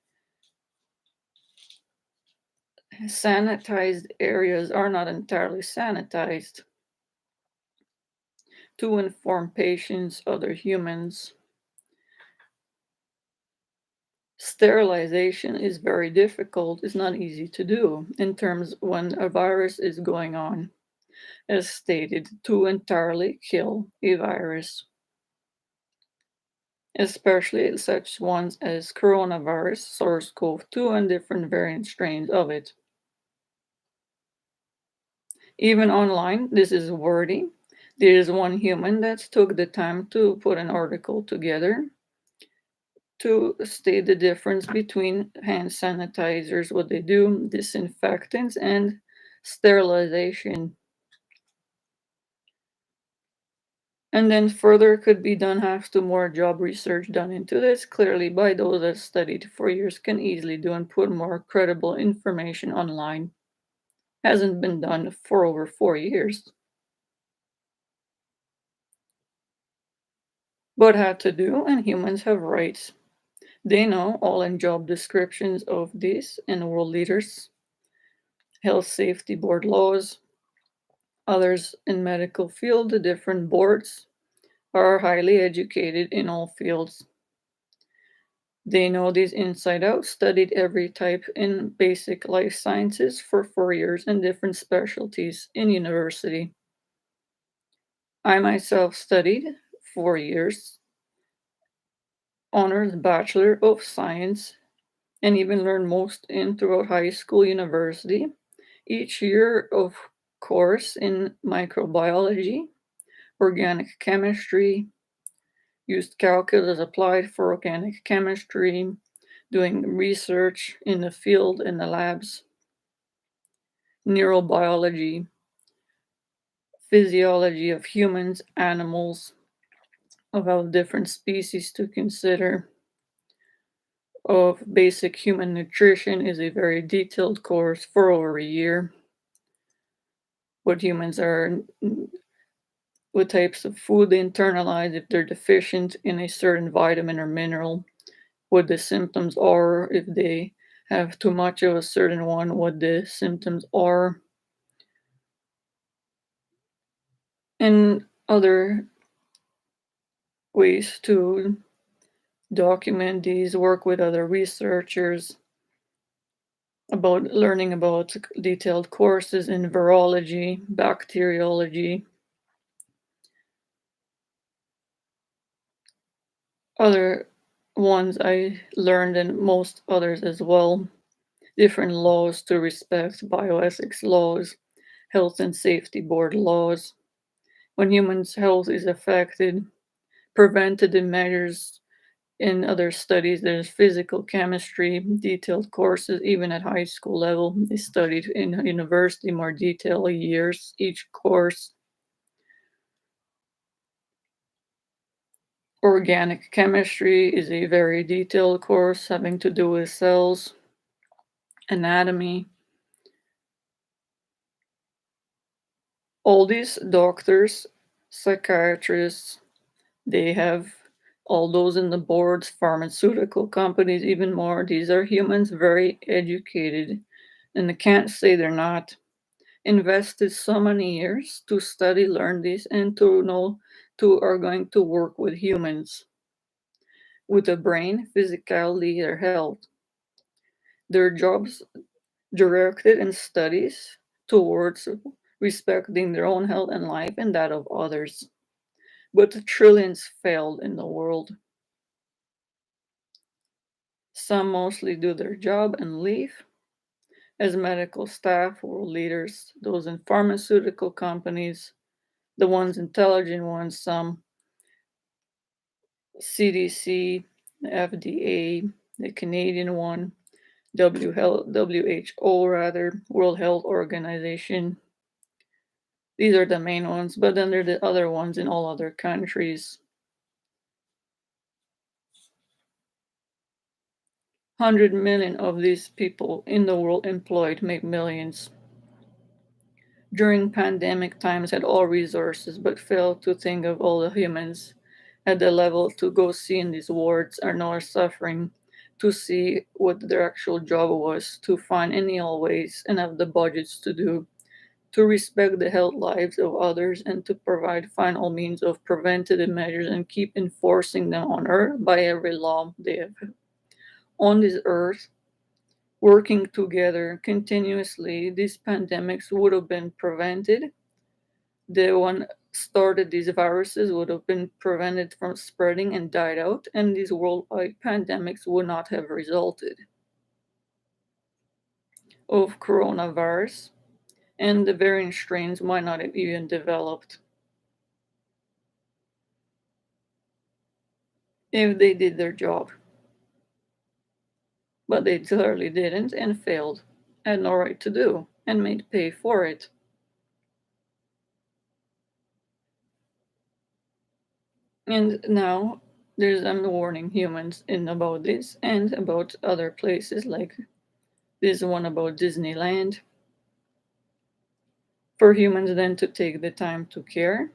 sanitized areas are not entirely sanitized, to inform patients, other humans. Sterilization is very difficult, it's not easy to do in terms when a virus is going on, as stated, to entirely kill a virus, especially such ones as coronavirus, SARS-CoV-2, and different variant strains of it. Even online, this is wordy. There is one human that took the time to put an article together to state the difference between hand sanitizers, what they do, disinfectants, and sterilization. And then further could be done, have to more job research done into this, clearly by those that studied for years can easily do and put more credible information online. Hasn't been done for over 4 years. But had to do, and humans have rights. They know all in job descriptions of this and world leaders, health safety board laws, others in medical field, the different boards are highly educated in all fields. They know these inside out, studied every type in basic life sciences for 4 years in different specialties in university. I myself studied 4 years, honors Bachelor of Science, and even learned most in throughout high school, university. Each year of course in microbiology, organic chemistry, used calculus applied for organic chemistry, doing research in the field in the labs, neurobiology physiology of humans, animals, about different species to consider, of basic human nutrition is a very detailed course for over a year. What humans are, what types of food they internalize if they're deficient in a certain vitamin or mineral, what the symptoms are if they have too much of a certain one, what the symptoms are, and other ways to document these, work with other researchers about learning about detailed courses in virology, bacteriology, other ones I learned and most others as well, different laws to respect, bioethics laws, health and safety board laws. When humans' health is affected, preventative measures in other studies, there's physical chemistry, detailed courses, even at high school level. They studied in university more detailed years, each course. Organic chemistry is a very detailed course having to do with cells, anatomy. All these doctors, psychiatrists, they have all those in the boards, pharmaceutical companies, even more. These are humans very educated, and they can't say they're not. Invested so many years to study, learn this, and to know to are going to work with humans, with the brain, physicality, their health. Their jobs directed and studies towards respecting their own health and life and that of others. But the trillions failed in the world. Some mostly do their job and leave. As medical staff or leaders, those in pharmaceutical companies, the ones intelligent ones, some CDC, FDA, the Canadian one, WHO rather, World Health Organization. These are the main ones, but then there are the other ones in all other countries. 100 million of these people in the world employed make millions. During pandemic times had all resources but failed to think of all the humans at the level to go see in these wards are now suffering, to see what their actual job was, to find any all ways and have the budgets to do, to respect the health lives of others and to provide final means of preventative measures and keep enforcing them on earth by every law they have on this earth. Working together continuously, these pandemics would have been prevented. The one started these viruses would have been prevented from spreading and died out, and these worldwide pandemics would not have resulted of coronavirus, and the variant strains might not have even developed if they did their job. But they clearly didn't and failed, had no right to do, and made pay for it. And now I'm warning humans in about this and about other places like this one about Disneyland. For humans then to take the time to care.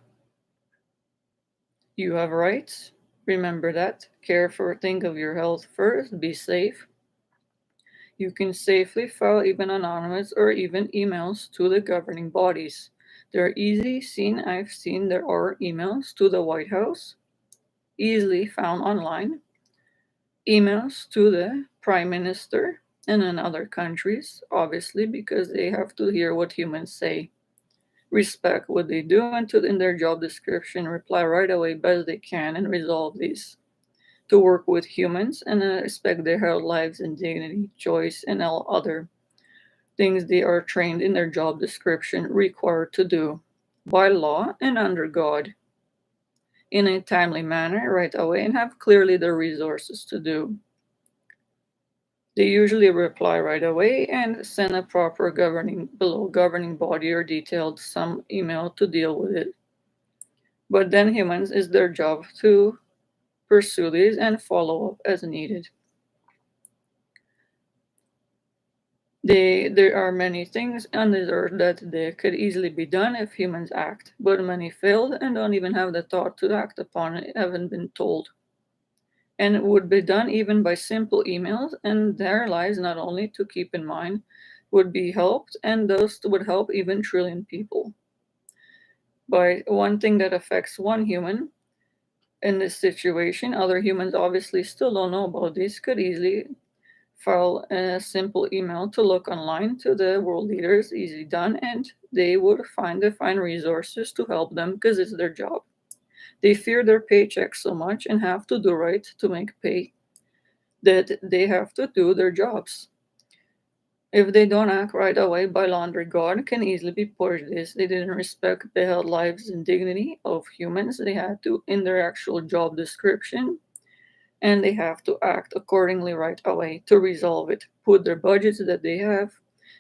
You have rights. Remember that. Care for, think of your health first. Be safe. You can safely file even anonymous or even emails to the governing bodies. They're easily seen. I've seen there are emails to the White House, easily found online. Emails to the Prime Minister and in other countries, obviously, because they have to hear what humans say. Respect what they do and to in their job description reply right away best they can and resolve these. To work with humans and respect their health, lives and dignity, choice, and all other things they are trained in their job description required to do by law and under God in a timely manner right away and have clearly the resources to do. They usually reply right away and send a proper governing body or detailed some email to deal with it. But then humans is their job to pursue these and follow up as needed. There are many things on this earth that they could easily be done if humans act, but many failed and don't even have the thought to act upon it, haven't been told. And it would be done even by simple emails, and their lives, not only to keep in mind, would be helped, and those would help even trillion people. By one thing that affects one human in this situation, other humans obviously still don't know about this, could easily file a simple email to look online to the world leaders, easy done, and they would find resources to help them because it's their job. They fear their paycheck so much and have to do right to make pay that they have to do their jobs. If they don't act right away, by laundry guard can easily be poisonous. They didn't respect the health, lives, and dignity of humans. They had to in their actual job description, and they have to act accordingly right away to resolve it. Put their budgets that they have,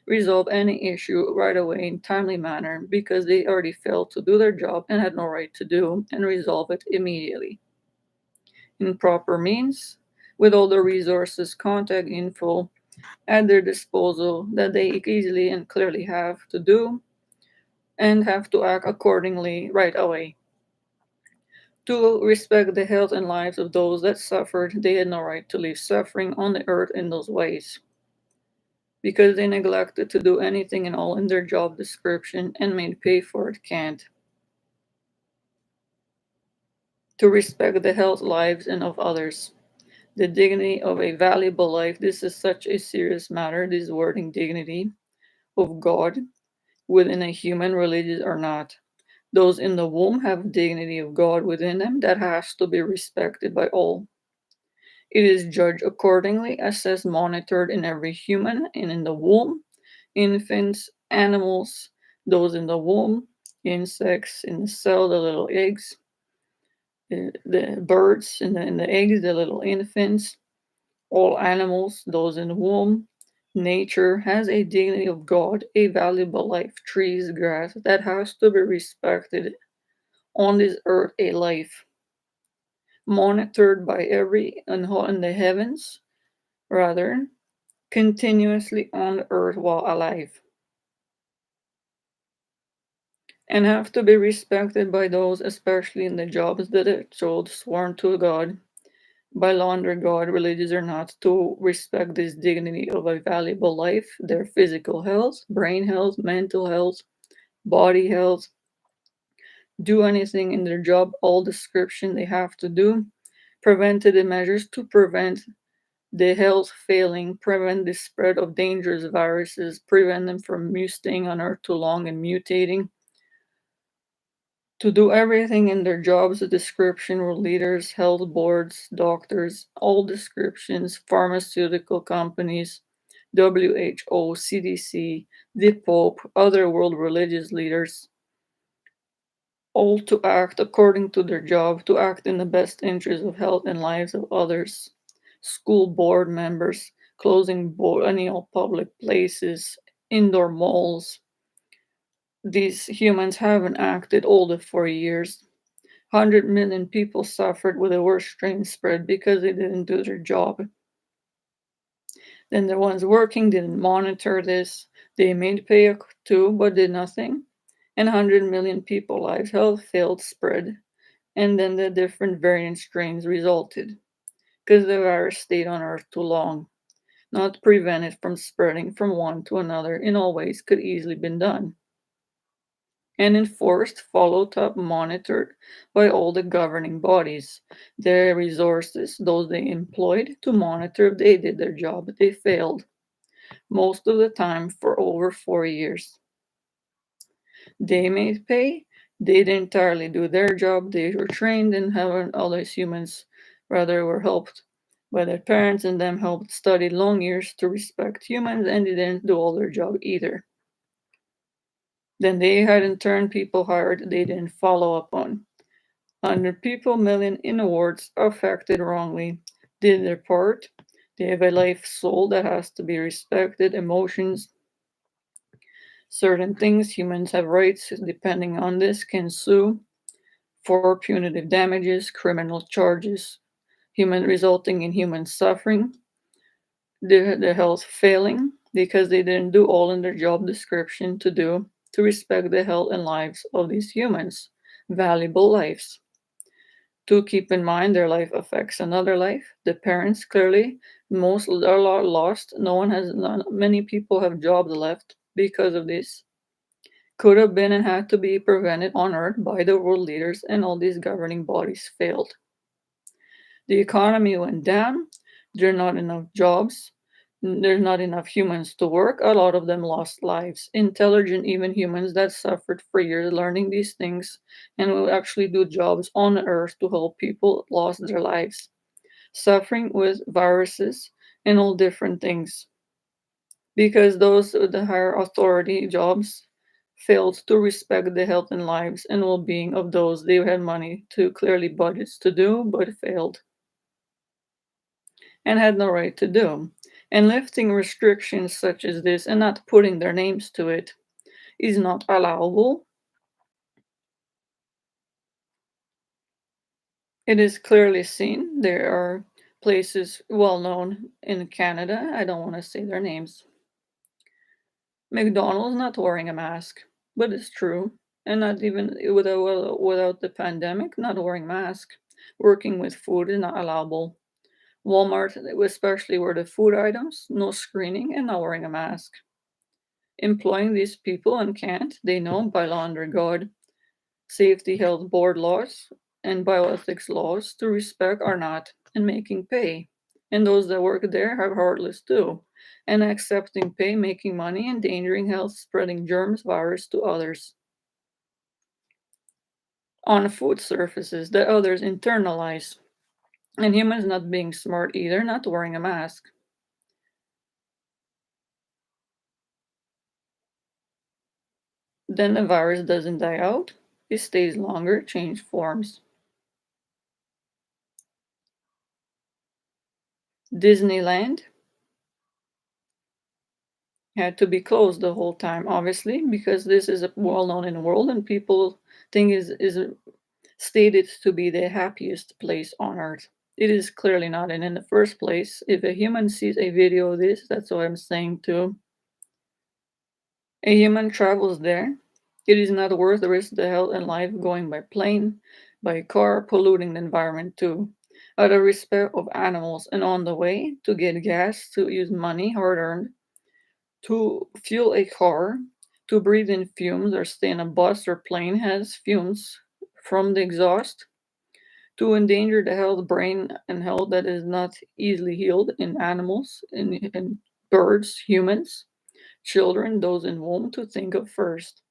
resolve any issue right away in timely manner because they already failed to do their job and had no right to do, and resolve it immediately in proper means with all the resources, contact info at their disposal that they easily and clearly have to do and have to act accordingly right away. To respect the health and lives of those that suffered, they had no right to leave suffering on the earth in those ways. Because they neglected to do anything at all in their job description and made pay for it can't. To respect the health, lives, and of others. The dignity of a valuable life. This is such a serious matter, this wording dignity of God within a human, religious or not. Those in the womb have dignity of God within them that has to be respected by all. It is judged accordingly, assessed, monitored in every human and in the womb, infants, animals, those in the womb, insects in the cell, the little eggs, the birds in the eggs, the little infants, all animals, those in the womb. Nature has a dignity of God, a valuable life, trees, grass, that has to be respected on this earth, a life monitored by every in the heavens, rather, continuously on the earth while alive, and have to be respected by those, especially in the jobs that are told sworn to God by law under God, religious or not, to respect this dignity of a valuable life, their physical health, brain health, mental health, body health, do anything in their job, all description they have to do, preventative measures to prevent the health failing, prevent the spread of dangerous viruses, prevent them from staying on Earth too long and mutating, to do everything in their jobs, the description were leaders, health boards, doctors, all descriptions, pharmaceutical companies, WHO, CDC, the Pope, other world religious leaders, all to act according to their job, to act in the best interest of health and lives of others. School board members, closing any all public places, indoor malls. These humans haven't acted all the 4 years. 100 million people suffered with the worst strain spread because they didn't do their job. Then the ones working didn't monitor this. They made pay too, but did nothing. And 100 million people lives health failed spread. And then the different variant strains resulted because the virus stayed on Earth too long. Not prevent it from spreading from one to another in all ways could easily been done. And enforced, followed up, monitored by all the governing bodies. Their resources, those they employed to monitor if they did their job, they failed, most of the time for over 4 years. They made pay, they didn't entirely do their job, they were trained and having other humans rather were helped by their parents and them helped study long years to respect humans and they didn't do all their job either. Then they had in turn people hired they didn't follow up on. 100 people, million in awards affected wrongly, did their part, They have a life soul that has to be respected, emotions, certain things. Humans have rights, depending on this, can sue for punitive damages, criminal charges, human resulting in human suffering, their health failing because they didn't do all in their job description to do to respect the health and lives of these humans, valuable lives. To keep in mind their life affects another life. The parents clearly most are lost. No one has none, many people have jobs left because of this. Could have been and had to be prevented on earth by the world leaders, and all these governing bodies failed. The economy went down. There are not enough jobs. There's not enough humans to work. A lot of them lost lives. Intelligent, even humans that suffered for years learning these things and will actually do jobs on earth to help people lost their lives. Suffering with viruses and all different things. Because those with the higher authority jobs failed to respect the health and lives and well-being of those they had money to clearly budgets to do, but failed and had no right to do. And lifting restrictions such as this and not putting their names to it is not allowable. It is clearly seen. There are places well known in Canada, I don't want to say their names. McDonald's not wearing a mask, but it's true. And not even without the pandemic, not wearing mask. Working with food is not allowable. Walmart, especially where the food items, no screening and not wearing a mask. Employing these people and can't, they know by law under God, safety health board laws and bioethics laws to respect are not and making pay. And those that work there have heartless too. And accepting pay, making money, endangering health, spreading germs, virus to others. On food surfaces that others internalize. And humans not being smart either, not wearing a mask. Then the virus doesn't die out, it stays longer, change forms. Disneyland had to be closed the whole time, obviously, because this is well known in the world, and people think is stated to be the happiest place on earth. It is clearly not, and in the first place, if a human sees a video of this, that's what I'm saying too. A human travels there. It is not worth the risk the health and life going by plane, by car, polluting the environment too. Out of respect of animals, and on the way to get gas, to use money hard earned to fuel a car, to breathe in fumes or stay in a bus or plane has fumes from the exhaust, to endanger the health, brain, and health that is not easily healed in animals, in birds, humans, children, those in womb, to think of first,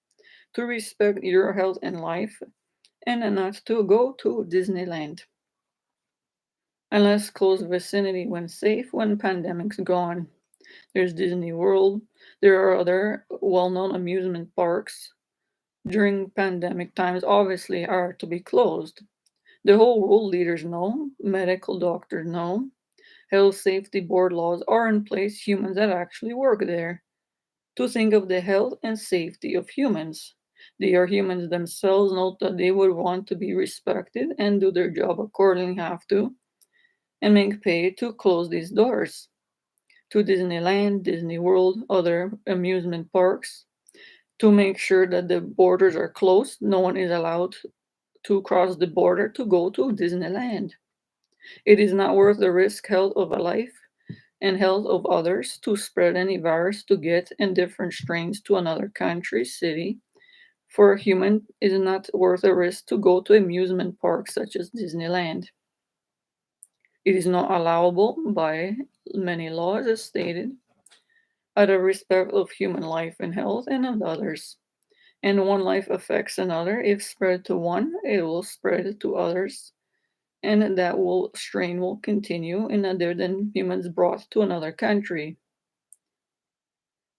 to respect your health and life, and not to go to Disneyland. Unless close vicinity when safe, when pandemic's gone. There's Disney World. There are other well-known amusement parks during pandemic times obviously are to be closed. The whole world leaders know, medical doctors know, health safety board laws are in place, humans that actually work there. To think of the health and safety of humans. They are humans themselves, note that they would want to be respected and do their job accordingly have to, and make pay to close these doors to Disneyland, Disney World, other amusement parks, to make sure that the borders are closed. No one is allowed to cross the border to go to Disneyland. It is not worth the risk health of a life and health of others to spread any virus to get in different strains to another country, city. For a human, it is not worth the risk to go to amusement parks such as Disneyland. It is not allowable by many laws as stated out of respect of human life and health and of others. And one life affects another. If spread to one, it will spread to others, and that will strain will continue in other than humans brought to another country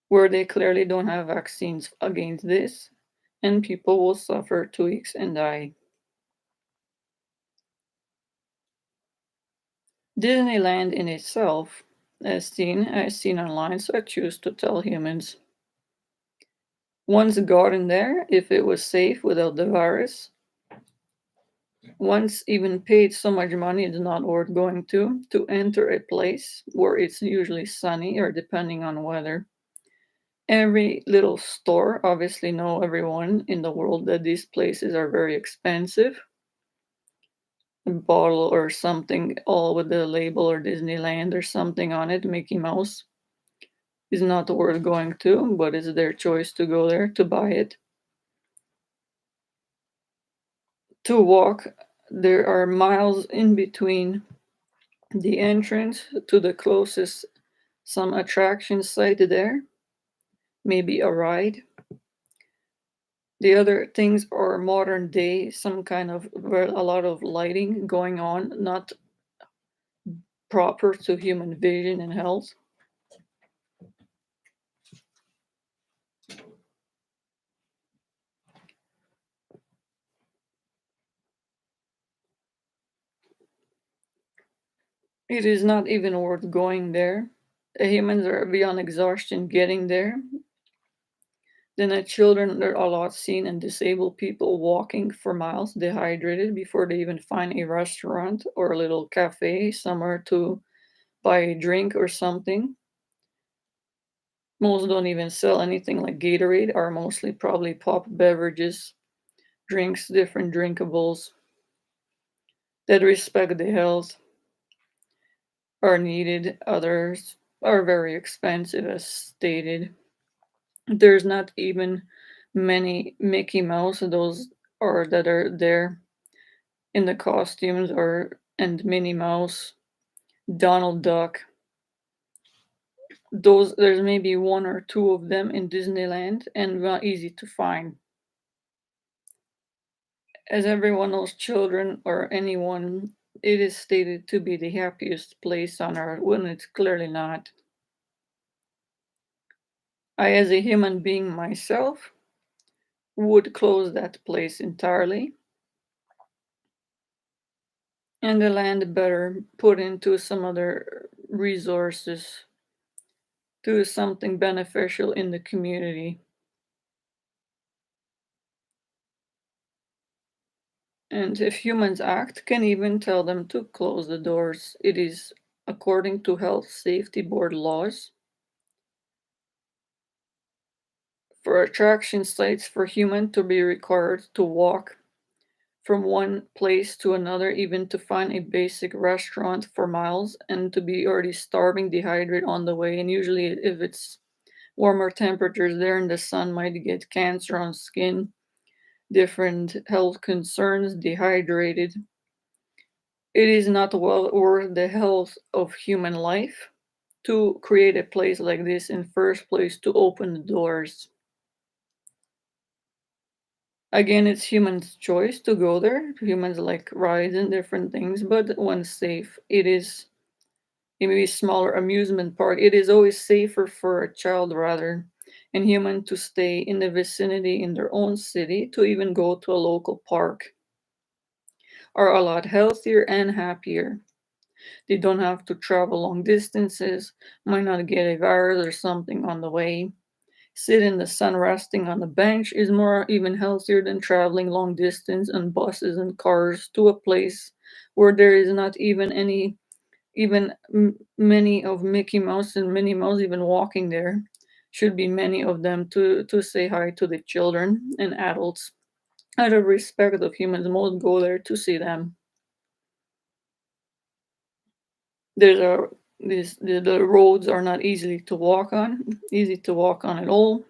where they clearly don't have vaccines against this, and people will suffer 2 weeks and die. Disneyland in itself as seen online, so I choose to tell humans. Once got in there, if it was safe without the virus, once even paid so much money it's not worth going to enter a place where it's usually sunny or depending on weather. Every little store obviously know everyone in the world that these places are very expensive. A bottle or something all with the label or Disneyland or something on it, Mickey Mouse, is not worth going to, but it's their choice to go there to buy it. To walk, there are miles in between the entrance to the closest some attraction site there, maybe a ride. The other things are modern day, some kind of well, a lot of lighting going on, not proper to human vision and health. It is not even worth going there. The humans are beyond exhaustion getting there. Then the children, there are a lot seen and disabled people walking for miles dehydrated before they even find a restaurant or a little cafe somewhere to buy a drink or something. Most don't even sell anything like Gatorade, are mostly probably pop beverages, drinks, different drinkables that respect the health are needed. Others are very expensive, as stated. There's not even many Mickey Mouse, those are that are there in the costumes, or and Minnie Mouse, Donald Duck. Those there's maybe one or two of them in Disneyland and not easy to find. As everyone knows, children or anyone, it is stated to be the happiest place on earth when it's clearly not. I, as a human being myself, would close that place entirely and the land better put into some other resources to something beneficial in the community. And if humans act, can even tell them to close the doors. It is according to Health Safety Board laws for attraction sites for human to be required to walk from one place to another, even to find a basic restaurant for miles, and to be already starving, dehydrated on the way. And usually, if it's warmer temperatures there in the sun, might get cancer on skin, different health concerns, dehydrated. It is not well worth the health of human life to create a place like this in first place to open the doors. Again, it's humans' choice to go there. Humans like rides and different things, but when safe, it may be smaller amusement park. It is always safer for a child rather and human to stay in the vicinity in their own city to even go to a local park. Are a lot healthier and happier. They don't have to travel long distances, might not get a virus or something on the way. Sit in the sun resting on the bench is more even healthier than traveling long distance on buses and cars to a place where there is not even any, even many of Mickey Mouse and Minnie Mouse even walking there. Should be many of them to say hi to the children and adults. Out of respect of humans, most go there to see them. There's a the roads are not easy to walk on at all.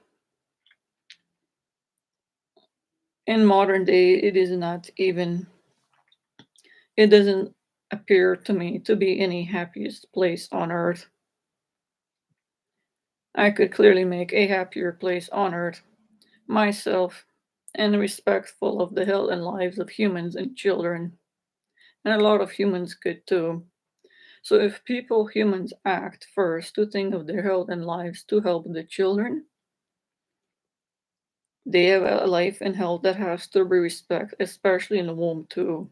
In modern day, it is not even, it doesn't appear to me to be any happiest place on earth. I could clearly make a happier place on earth myself and respectful of the health and lives of humans and children. And a lot of humans could too. So if humans act first to think of their health and lives to help the children, they have a life and health that has to be respected, especially in the womb too.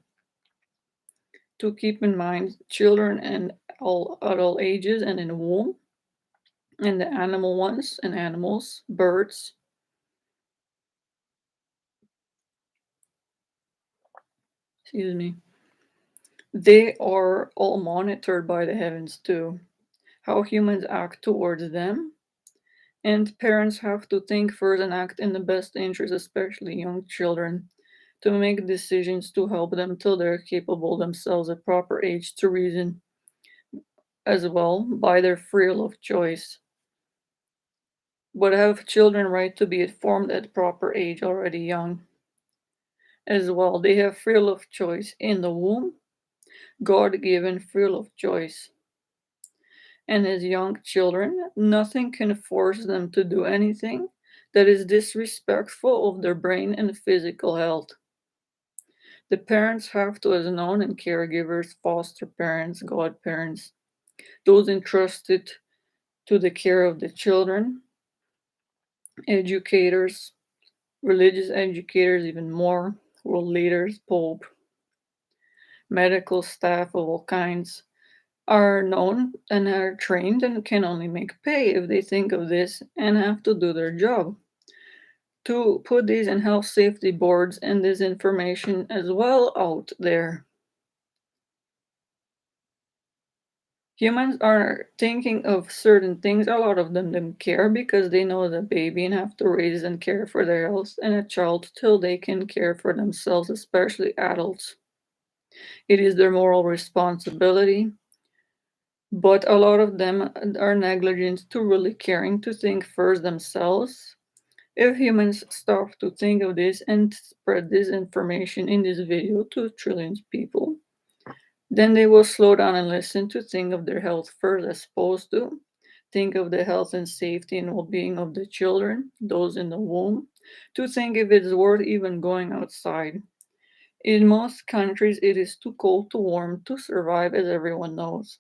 to keep in mind children and all at all ages and in the womb, and the animal ones and animals, birds, excuse me. They are all monitored by the heavens too. How humans act towards them, and parents have to think first and act in the best interest, especially young children, to make decisions to help them till they're capable themselves at proper age to reason as well by their free will of choice. But have children right to be informed at proper age already young as well. They have free will of choice in the womb, God given free will of choice. And as young children, nothing can force them to do anything that is disrespectful of their brain and physical health. The parents have to, as known, and caregivers, foster parents, godparents, those entrusted to the care of the children, educators, religious educators, even more, world leaders, Pope, medical staff of all kinds, are known and are trained and can only make pay if they think of this and have to do their job. To put these in health safety boards and this information as well out there. Humans are thinking of certain things. A lot of them care because they know the baby and have to raise and care for their health and a child till they can care for themselves, especially adults. It is their moral responsibility, but a lot of them are negligent to really caring to think first themselves. If humans stop to think of this and spread this information in this video to trillions of people, then they will slow down and listen to think of their health first as opposed to think of the health and safety and well-being of the children, those in the womb, to think if it's worth even going outside. In most countries, it is too cold to warm to survive, as everyone knows.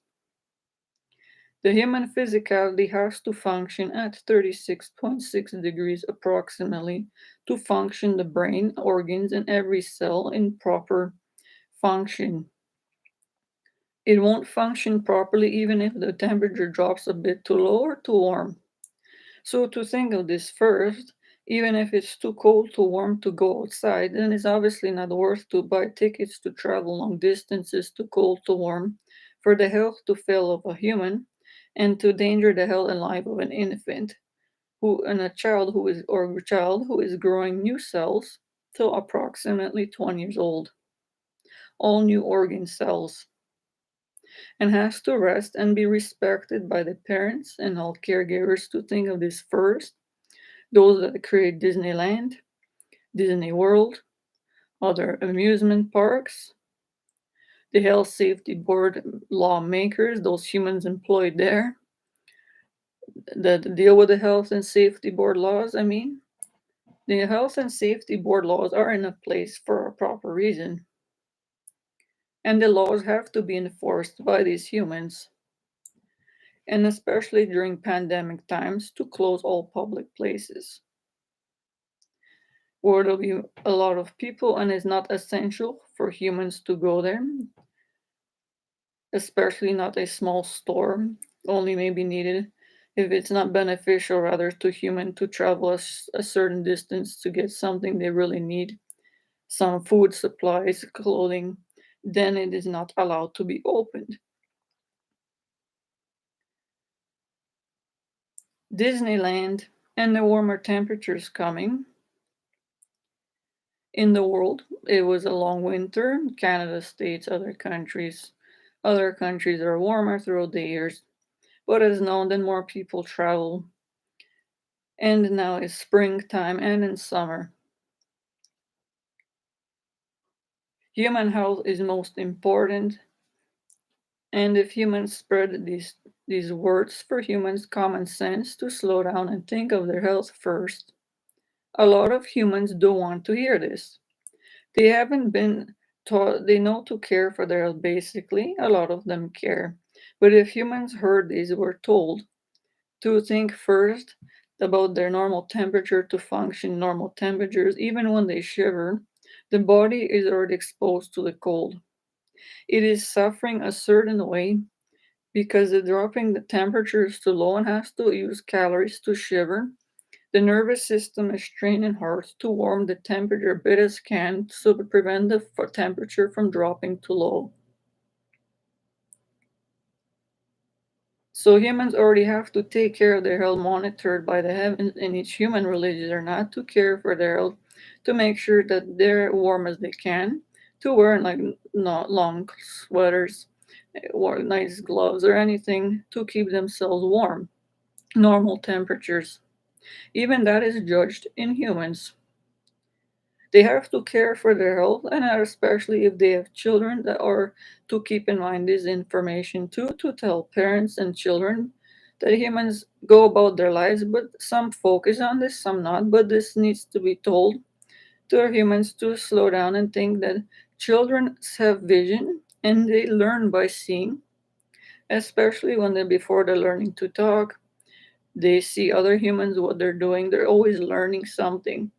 The human physicality has to function at 36.6 degrees approximately to function the brain, organs, and every cell in proper function. It won't function properly even if the temperature drops a bit too low or too warm. So to think of this first, even if it's too cold, too warm to go outside, then it's obviously not worth to buy tickets to travel long distances too cold, too warm, for the health to fail of a human, and to danger the health and life of an infant, who and a child who is or a child who is growing new cells till approximately 20 years old, all new organ cells, and has to rest and be respected by the parents and all caregivers to think of this first. Those that create Disneyland, Disney World, other amusement parks, the health safety board lawmakers, those humans employed there that deal with the health and safety board laws. I mean, the health and safety board laws are in a place for a proper reason, and the laws have to be enforced by these humans, and especially during pandemic times to close all public places where there'll be a lot of people and it's not essential for humans to go there, especially not a small store, only may be needed if it's not beneficial rather to human to travel a certain distance to get something they really need, some food supplies, clothing, then it is not allowed to be opened. Disneyland and the warmer temperatures coming in the world. It was a long winter. Canada, States, other countries. Other countries are warmer throughout the years, but as known, then more people travel. And now it's springtime and in summer. Human health is most important, and if humans spread these words for humans' common sense to slow down and think of their health first, a lot of humans don't want to hear this. They haven't been taught, they know to care for their health basically, a lot of them care. But if humans heard these, were told to think first about their normal temperature to function normal temperatures, even when they shiver, the body is already exposed to the cold. It is suffering a certain way because the dropping the temperature is too low and has to use calories to shiver. The nervous system is training hard to warm the temperature a bit as can so to prevent the temperature from dropping too low. So humans already have to take care of their health monitored by the heavens, and each human religions are not to care for their health, to make sure that they're warm as they can, to wear like not long sweaters, or nice gloves or anything to keep themselves warm. Normal temperatures. Even that is judged in humans. They have to care for their health, and especially if they have children, that are to keep in mind this information too, to tell parents and children that humans go about their lives, but some focus on this, some not. But this needs to be told to our humans to slow down and think that children have vision and they learn by seeing, especially when they're before they're learning to talk. They see other humans, what they're doing. They're always learning something.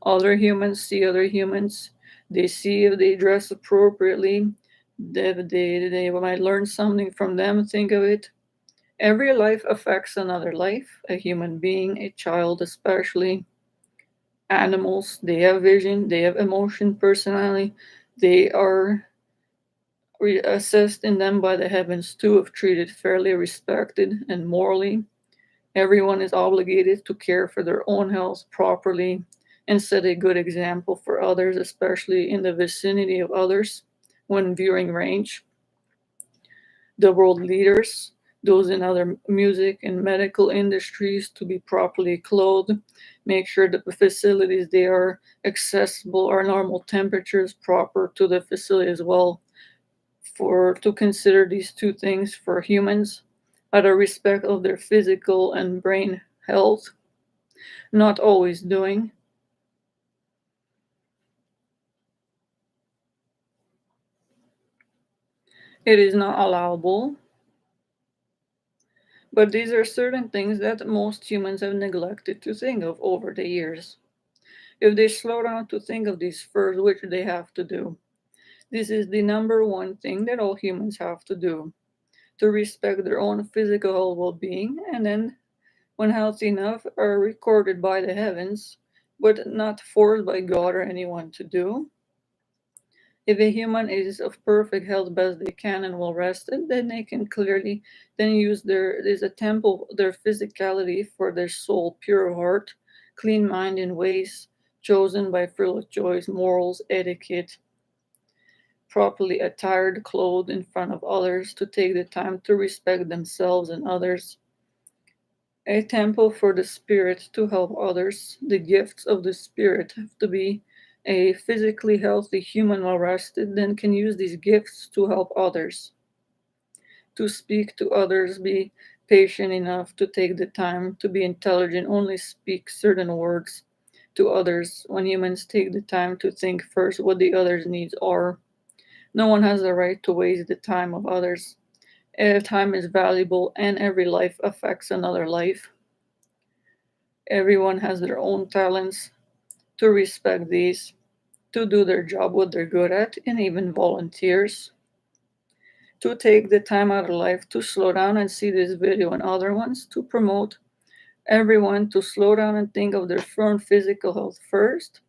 Other humans see other humans. They see if they dress appropriately. They might learn something from them. Think of it. Every life affects another life, a human being, a child, especially. Animals, they have vision, they have emotion, personality. They are assessed in them by the heavens too, if treated fairly, respected, and morally. Everyone is obligated to care for their own health properly and set a good example for others, especially in the vicinity of others when viewing range. The world leaders, those in other music and medical industries, to be properly clothed, make sure that the facilities they are accessible are normal temperatures proper to the facility as well. For to consider these two things for humans out of respect of their physical and brain health, not always doing. It is not allowable, but these are certain things that most humans have neglected to think of over the years. If they slow down to think of these first, which they have to do, this is the number one thing that all humans have to do, to respect their own physical well being, and then, when healthy enough, are recorded by the heavens, but not forced by God or anyone to do. If a human is of perfect health best they can and well rested, then they can clearly then use there's a temple their physicality for their soul, pure heart, clean mind in ways chosen by fearless choice, morals, etiquette, properly attired, clothed in front of others, to take the time to respect themselves and others. A temple for the spirit to help others. The gifts of the spirit have to be a physically healthy human well rested, then can use these gifts to help others, to speak to others, be patient enough to take the time to be intelligent, only speak certain words to others. When humans take the time to think first what the others' needs are, no one has the right to waste the time of others. Time is valuable and every life affects another life. Everyone has their own talents, to respect these, to do their job, what they're good at, and even volunteers. To take the time out of life to slow down and see this video and other ones, to promote everyone to slow down and think of their own physical health first.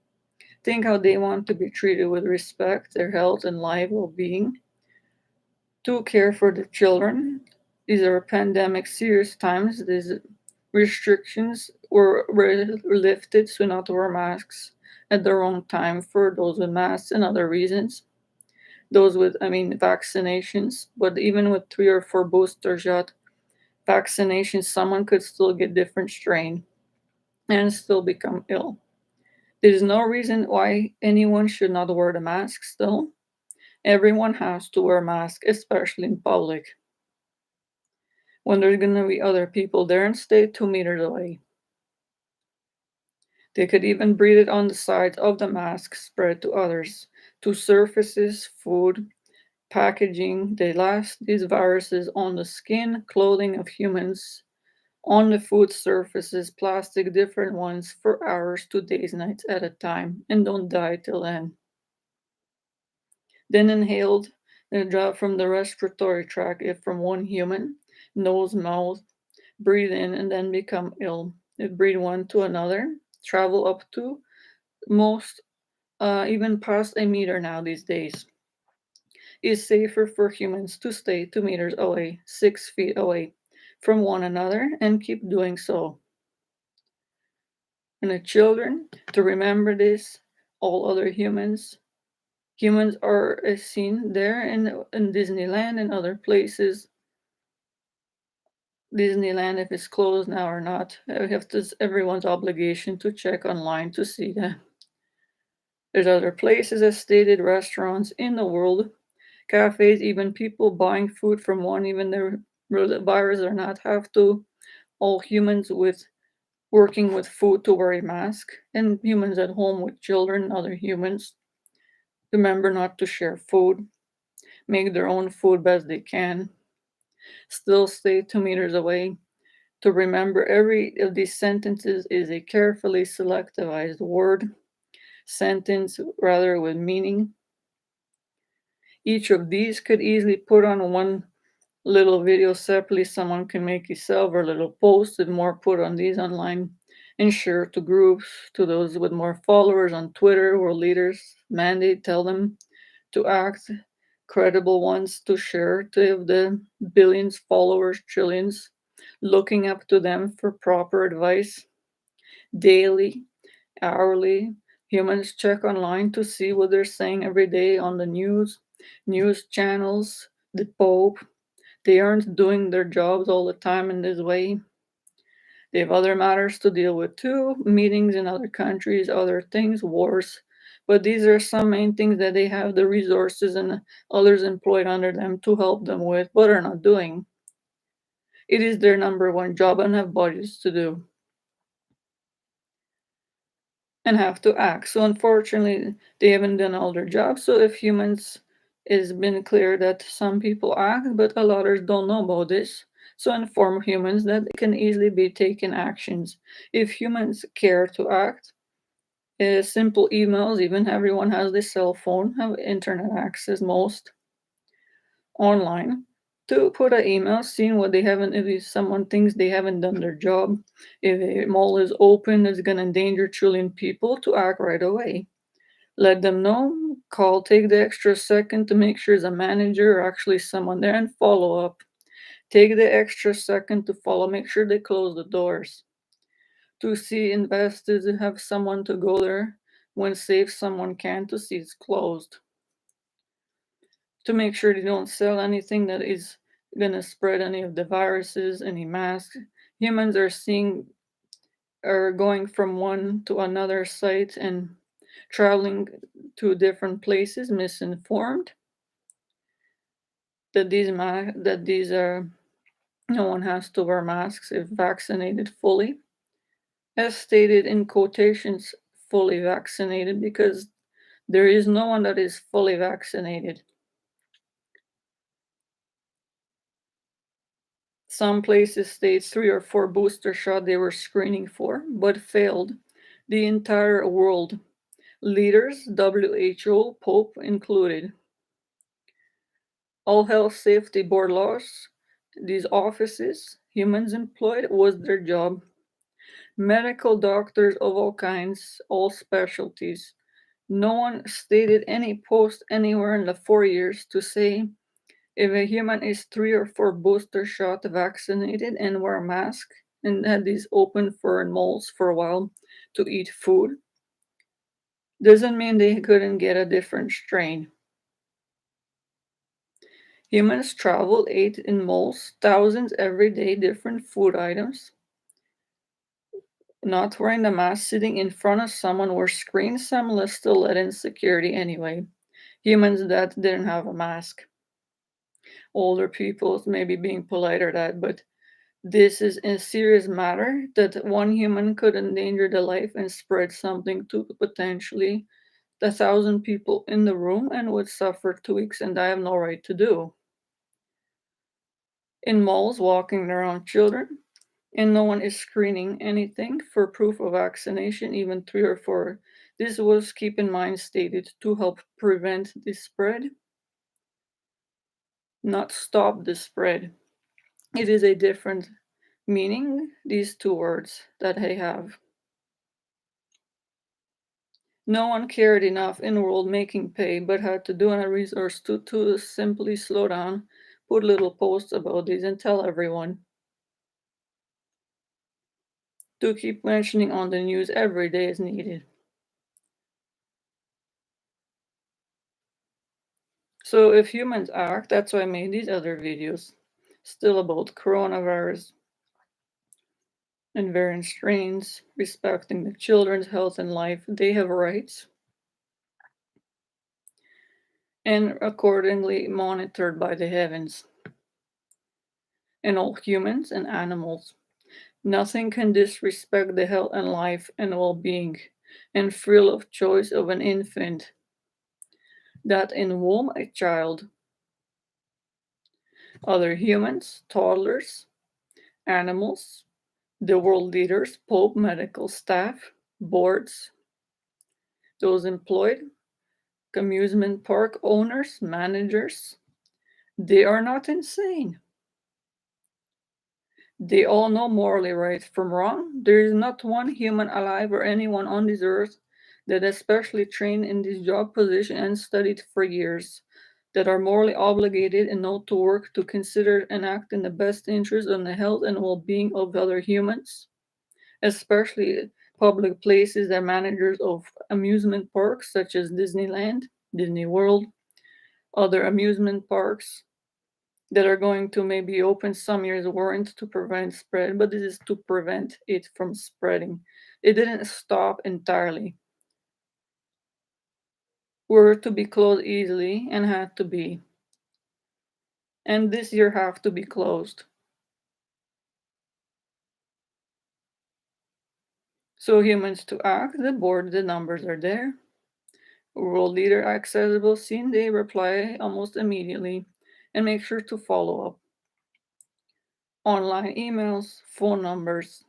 Think how they want to be treated with respect, their health and life well being. To care for the children. These are pandemic serious times. These restrictions were lifted so not to wear masks at the wrong time for those with masks and other reasons. Those with, vaccinations, but even with 3 or 4 booster shot vaccinations, someone could still get different strain and still become ill. There's no reason why anyone should not wear the mask still. Everyone has to wear a mask, especially in public, when there's gonna be other people there, and stay 2 meters away. They could even breathe it on the sides of the mask, spread to others, to surfaces, food, packaging. They last these viruses on the skin, clothing of humans, on the food surfaces, plastic, different ones, for hours to days, nights at a time, and don't die till then. then inhaled the drop from the respiratory tract if from one human, nose, mouth, breathe in and then become ill. If breathe one to another, travel up to most even past a meter now these days. It's safer for humans to stay 2 meters away, 6 feet away from one another and keep doing so. And the children to remember this, all other humans. Humans are seen there in Disneyland and other places. Disneyland, if it's closed now or not, I have this everyone's obligation to check online to see that. There's other places, as stated, restaurants in the world, cafes, even people buying food from one, even the virus or not, have to. All humans with working with food to wear a mask, and humans at home with children, other humans. Remember not to share food. Make their own food best they can. Still stay 2 meters away. To remember every of these sentences is a carefully selectivized word, sentence rather with meaning. Each of these could easily put on one little video separately. Someone can make a silver little post with more put on these online and share to groups, to those with more followers on Twitter or leaders. Mandate tell them to act, credible ones to share, to have the billions followers, trillions, looking up to them for proper advice daily, hourly. Humans check online to see what they're saying every day on the news channels, the Pope. They aren't doing their jobs all the time in this way. They have other matters to deal with too, meetings in other countries, other things, wars. But these are some main things that they have the resources and others employed under them to help them with, but are not doing. It is their number one job and have budgets to do and have to act. So unfortunately, they haven't done all their jobs. So if humans, it's been clear that some people act, but a lot others don't know about this. So inform humans that can easily be taken actions. If humans care to act, simple emails, even everyone has this cell phone, have internet access most online to put an email, seeing what they haven't, if someone thinks they haven't done their job, if a mall is open, it's going to endanger trillion people, to act right away. Let them know, call, take the extra second to make sure it's a manager or actually someone there and follow up. Take the extra second to follow, make sure they close the doors. To see investors and have someone to go there when safe, someone can to see it's closed. To make sure they don't sell anything that is gonna spread any of the viruses, any masks. Humans are going from one to another site and traveling to different places, misinformed that these are no one has to wear masks if vaccinated fully. As stated in quotations, fully vaccinated, because there is no one that is fully vaccinated. Some places state 3 or 4 booster shot they were screening for, but failed. The entire world, leaders, WHO, Pope included. All health safety board laws, these offices, humans employed, was their job. Medical doctors of all kinds, all specialties. No one stated any post anywhere in the 4 years to say if a human is 3 or 4 booster shot vaccinated and wear a mask and had these open for malls for a while to eat food, doesn't mean they couldn't get a different strain. Humans travel, ate in malls, thousands every day, different food items. Not wearing the mask, sitting in front of someone where screens, some still let in security anyway. Humans that didn't have a mask. Older people maybe being polite or that, but this is a serious matter that one human could endanger the life and spread something to potentially 1,000 people in the room and would suffer 2 weeks and I have no right to do. In malls, walking around children, and no one is screening anything for proof of vaccination, even 3 or 4 This was, keep in mind, stated to help prevent the spread, not stop the spread. It is a different meaning, these two words that they have. No one cared enough in the world making pay, but had to do a resource to simply slow down, put little posts about this, and tell everyone. To keep mentioning on the news every day is needed. So if humans act, that's why I made these other videos, still about coronavirus and variant strains, respecting the children's health and life. They have rights, and accordingly monitored by the heavens, and all humans and animals. Nothing can disrespect the health and life and well-being and thrill of choice of an infant, that in womb a child. Other humans, toddlers, animals, the world leaders, Pope, medical staff, boards, those employed, amusement park owners, managers, they are not insane. They all know morally right from wrong. There is not one human alive or anyone on this earth that is specially trained in this job position and studied for years, that are morally obligated and know to work to consider and act in the best interest on the health and well-being of other humans, especially public places that managers of amusement parks such as Disneyland, Disney World, other amusement parks that are going to maybe open some years warrant to prevent spread, but this is to prevent it from spreading. It didn't stop entirely. Were to be closed easily and had to be. And this year have to be closed. So humans to act, the board, the numbers are there. World leader accessible, seen, they reply almost immediately. And make sure to follow up. Online emails, phone numbers.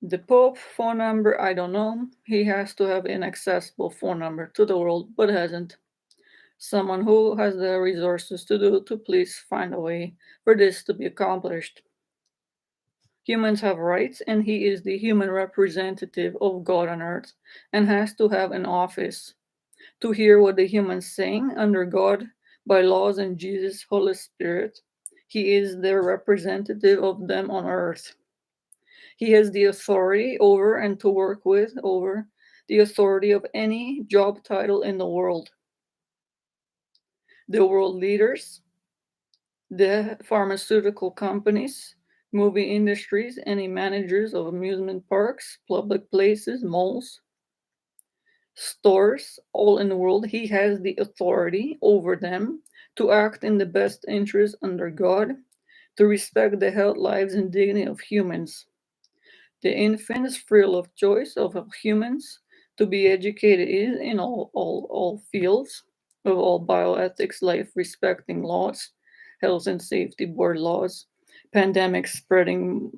The Pope phone number, I don't know. He has to have an accessible phone number to the world, but hasn't. Someone who has the resources to do to please find a way for this to be accomplished. Humans have rights, and he is the human representative of God on earth and has to have an office to hear what the humans saying under God by laws and Jesus' Holy Spirit. He is their representative of them on earth. He has the authority over and to work with over the authority of any job title in the world. The world leaders, the pharmaceutical companies, movie industries, any managers of amusement parks, public places, malls, stores, all in the world, he has the authority over them to act in the best interest under God, to respect the health, lives, and dignity of humans. The infant's thrill of choice of humans to be educated in all fields of all bioethics, life respecting laws, health and safety board laws, pandemic spreading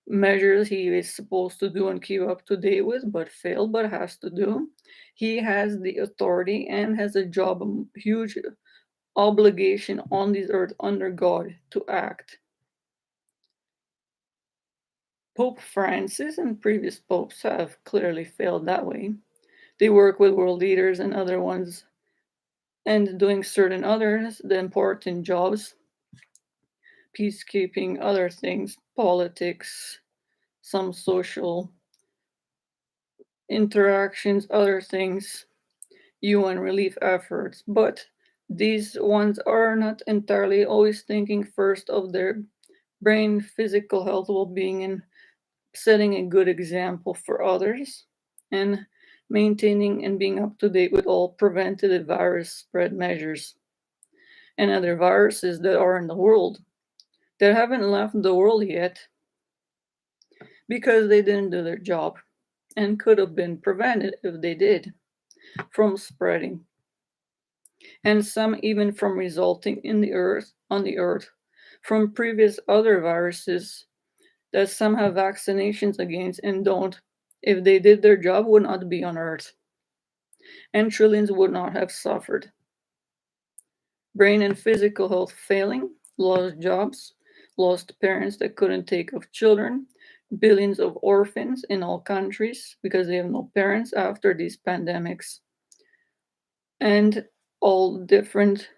measures he is supposed to do and keep up to date with, but failed, but has to do. He has the authority and has a job, a huge obligation on this earth under God to act. Pope Francis and previous popes have clearly failed that way. They work with world leaders and other ones and doing certain others, the important jobs, peacekeeping, other things, politics, some social interactions, other things, UN relief efforts. But these ones are not entirely always thinking first of their brain, physical health, well being, and setting a good example for others, and maintaining and being up to date with all preventative virus spread measures and other viruses that are in the world that haven't left the world yet because they didn't do their job and could have been prevented if they did from spreading, and some even from resulting in the earth on the earth from previous other viruses that some have vaccinations against and don't, If they did their job, would not be on Earth, and trillions would not have suffered. Brain and physical health failing, lost jobs, lost parents that couldn't take of children, billions of orphans in all countries because they have no parents after these pandemics, and all different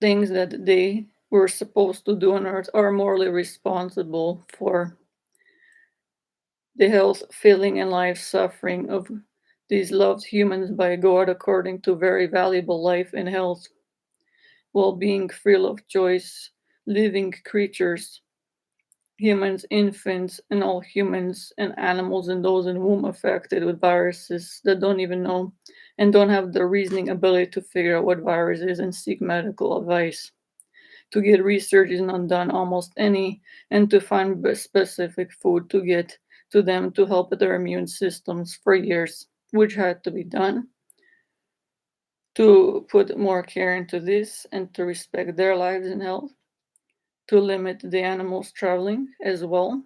things that they were supposed to do on Earth are morally responsible for the health, failing, and life suffering of these loved humans by God according to very valuable life and health, well being, free of choice, living creatures, humans, infants, and all humans and animals and those in whom affected with viruses that don't even know and don't have the reasoning ability to figure out what virus is and seek medical advice. To get research is not done almost any, and to find specific food to get to them to help their immune systems for years, which had to be done to put more care into this and to respect their lives and health, to limit the animals traveling as well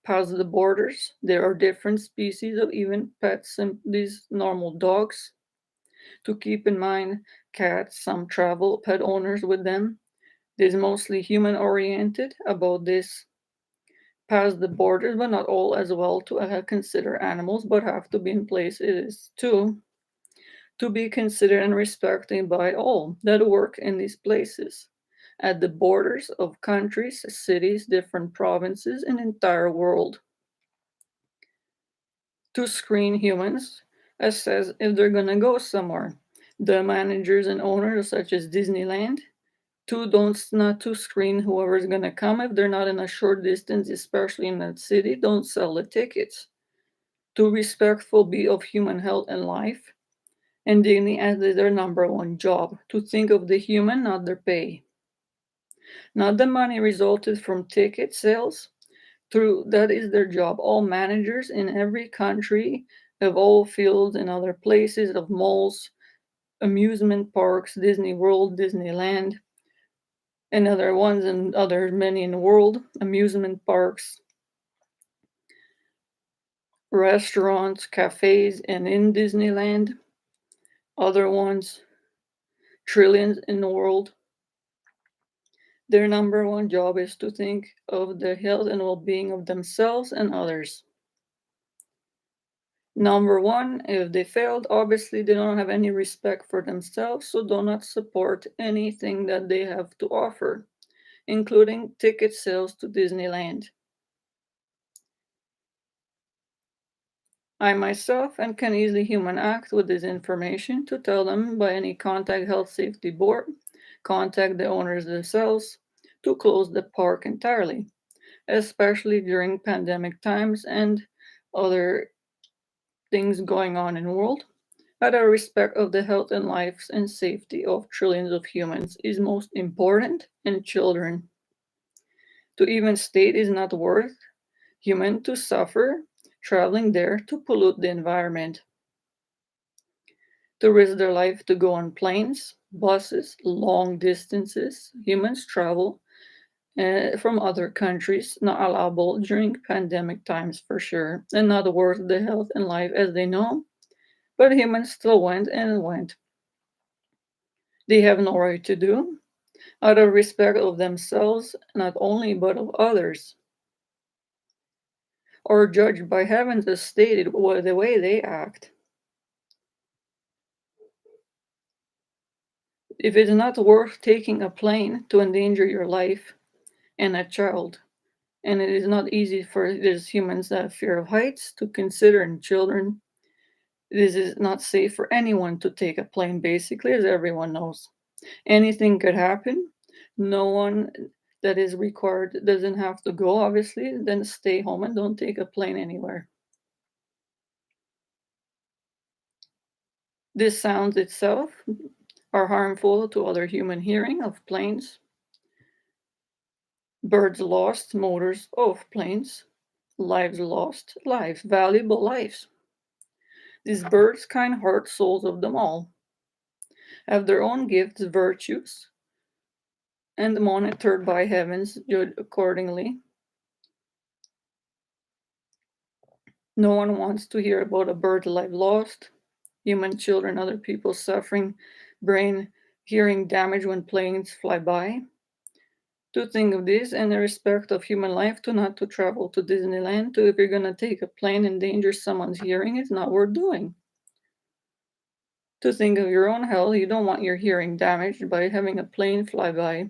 past the borders. There are different species of even pets and these normal dogs. To keep in mind, cats, some travel pet owners with them. This is mostly human oriented about this past the borders, but not all as well to consider animals, but have to be in place. It is too to be considered and respected by all that work in these places at the borders of countries, cities, different provinces, and entire world. To screen humans, assess if they're gonna go somewhere. The managers and owners, such as Disneyland, to don't not to screen whoever's gonna come if they're not in a short distance, especially in that city. Don't sell the tickets. To respectful be of human health and life, and dignity as their number one job. To think of the human, not their pay, not the money resulted from ticket sales. Through that is their job. All managers in every country of all fields and other places of malls, amusement parks, Disney World, Disneyland, and other ones and other many in the world, amusement parks, restaurants, cafes, and in Disneyland, other ones, trillions in the world. Their number one job is to think of the health and well being of themselves and others. Number one, if they failed, obviously they don't have any respect for themselves, so do not support anything that they have to offer, including ticket sales to Disneyland. I myself and can easily human act with this information to tell them by any contact health safety board, contact the owners themselves to close the park entirely, especially during pandemic times and other things going on in the world. Out of respect of the health and lives and safety of trillions of humans is most important, and children. To even state is not worth human to suffer traveling there to pollute the environment, to risk their life to go on planes, buses, long distances. Humans travel from other countries, not allowable during pandemic times for sure, and not worth the health and life as they know. But humans still went and went. They have no right to do, out of respect of themselves, not only but of others, or judged by heavens as stated the way they act. If it is not worth taking a plane to endanger your life and a child, and it is not easy for these humans that have fear of heights to consider in children, this is not safe for anyone to take a plane, basically, as everyone knows. Anything could happen. No one that is required doesn't have to go, obviously, then stay home and don't take a plane anywhere. This sounds itself are harmful to other human hearing of planes. Birds lost, motors of planes, lives lost, lives, valuable lives. These birds, kind heart souls of them all, have their own gifts, virtues, and monitored by heavens, judged accordingly. No one wants to hear about a bird life lost, human children, other people suffering, brain hearing damage when planes fly by. To think of this and the respect of human life, to not to travel to Disneyland, to if you're gonna take a plane and endanger someone's hearing, it's not worth doing. To think of your own health, you don't want your hearing damaged by having a plane fly by.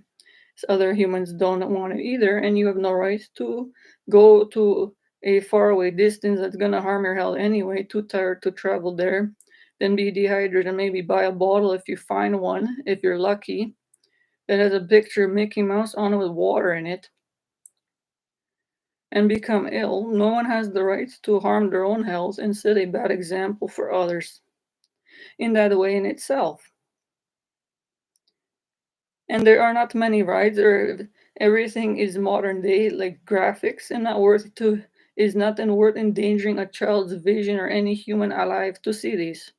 Other humans don't want it either, and you have no right to go to a faraway distance that's gonna harm your health anyway, too tired to travel there, then be dehydrated and maybe buy a bottle if you find one, if you're lucky, that has a picture of Mickey Mouse on it with water in it, and become ill. No one has the right to harm their own health and set a bad example for others in that way in itself. And there are not many rides, or everything is modern day, like graphics, and not worth to is not and worth endangering a child's vision or any human alive to see these.